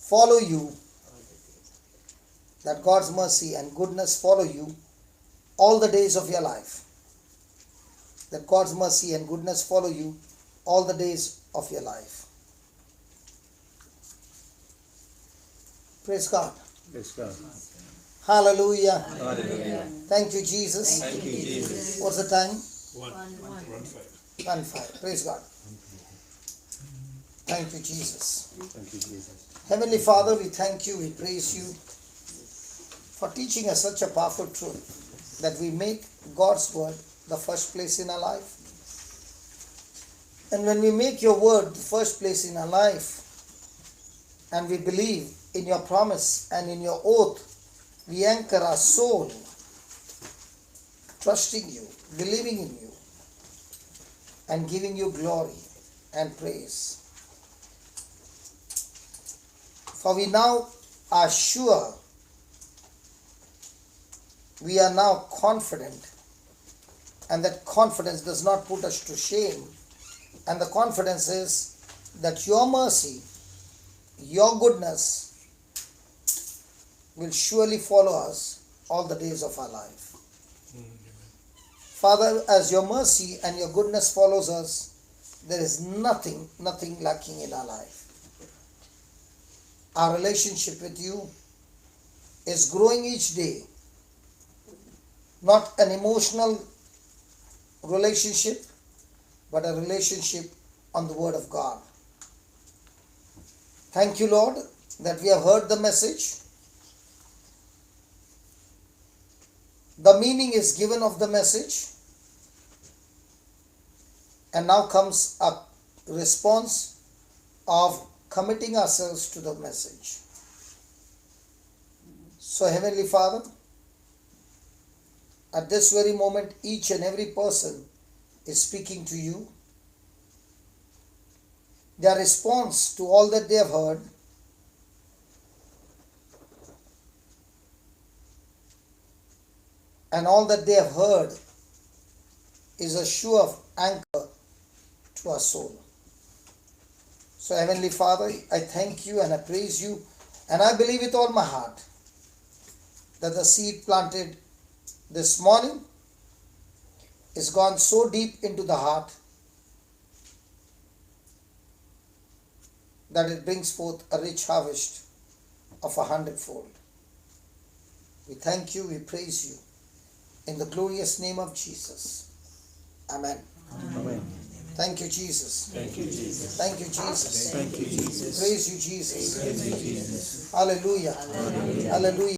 follow you. That God's mercy and goodness follow you all the days of your life. That God's mercy and goodness follow you all the days of your life. Praise God. Praise God. Hallelujah. Hallelujah. Thank you, Jesus. Thank you, Jesus. What's the time? 1:5. 1:05. Praise God. Thank you, Jesus. Thank you, Jesus. Heavenly Father, we thank you, we praise you for teaching us such a powerful truth that we make God's word the first place in our life. And when we make your word the first place in our life, and we believe in your promise and in your oath, we anchor our soul, trusting you, believing in you, and giving you glory and praise. For we now are sure, we are now confident, and that confidence does not put us to shame. And the confidence is that your mercy, your goodness will surely follow us all the days of our life. Father, as your mercy and your goodness follows us, there is nothing lacking in our life. Our relationship with you is growing each day. Not an emotional relationship, but a relationship on the Word of God. Thank you, Lord, that we have heard the message. The meaning is given of the message. And now comes a response of committing ourselves to the message. So, Heavenly Father, at this very moment, each and every person is speaking to you. Their response to all that they have heard and all that they have heard is a sure anchor to our soul. So, Heavenly Father, I thank you and I praise you, and I believe with all my heart that the seed planted this morning is gone so deep into the heart that it brings forth a rich harvest of 100-fold. We thank you, we praise you. In the glorious name of Jesus. Amen. Amen. Thank you, Jesus. Thank you, Jesus. Thank you, Jesus. Thank you, Jesus. Praise you, Jesus. Praise you, Jesus. Hallelujah. Hallelujah.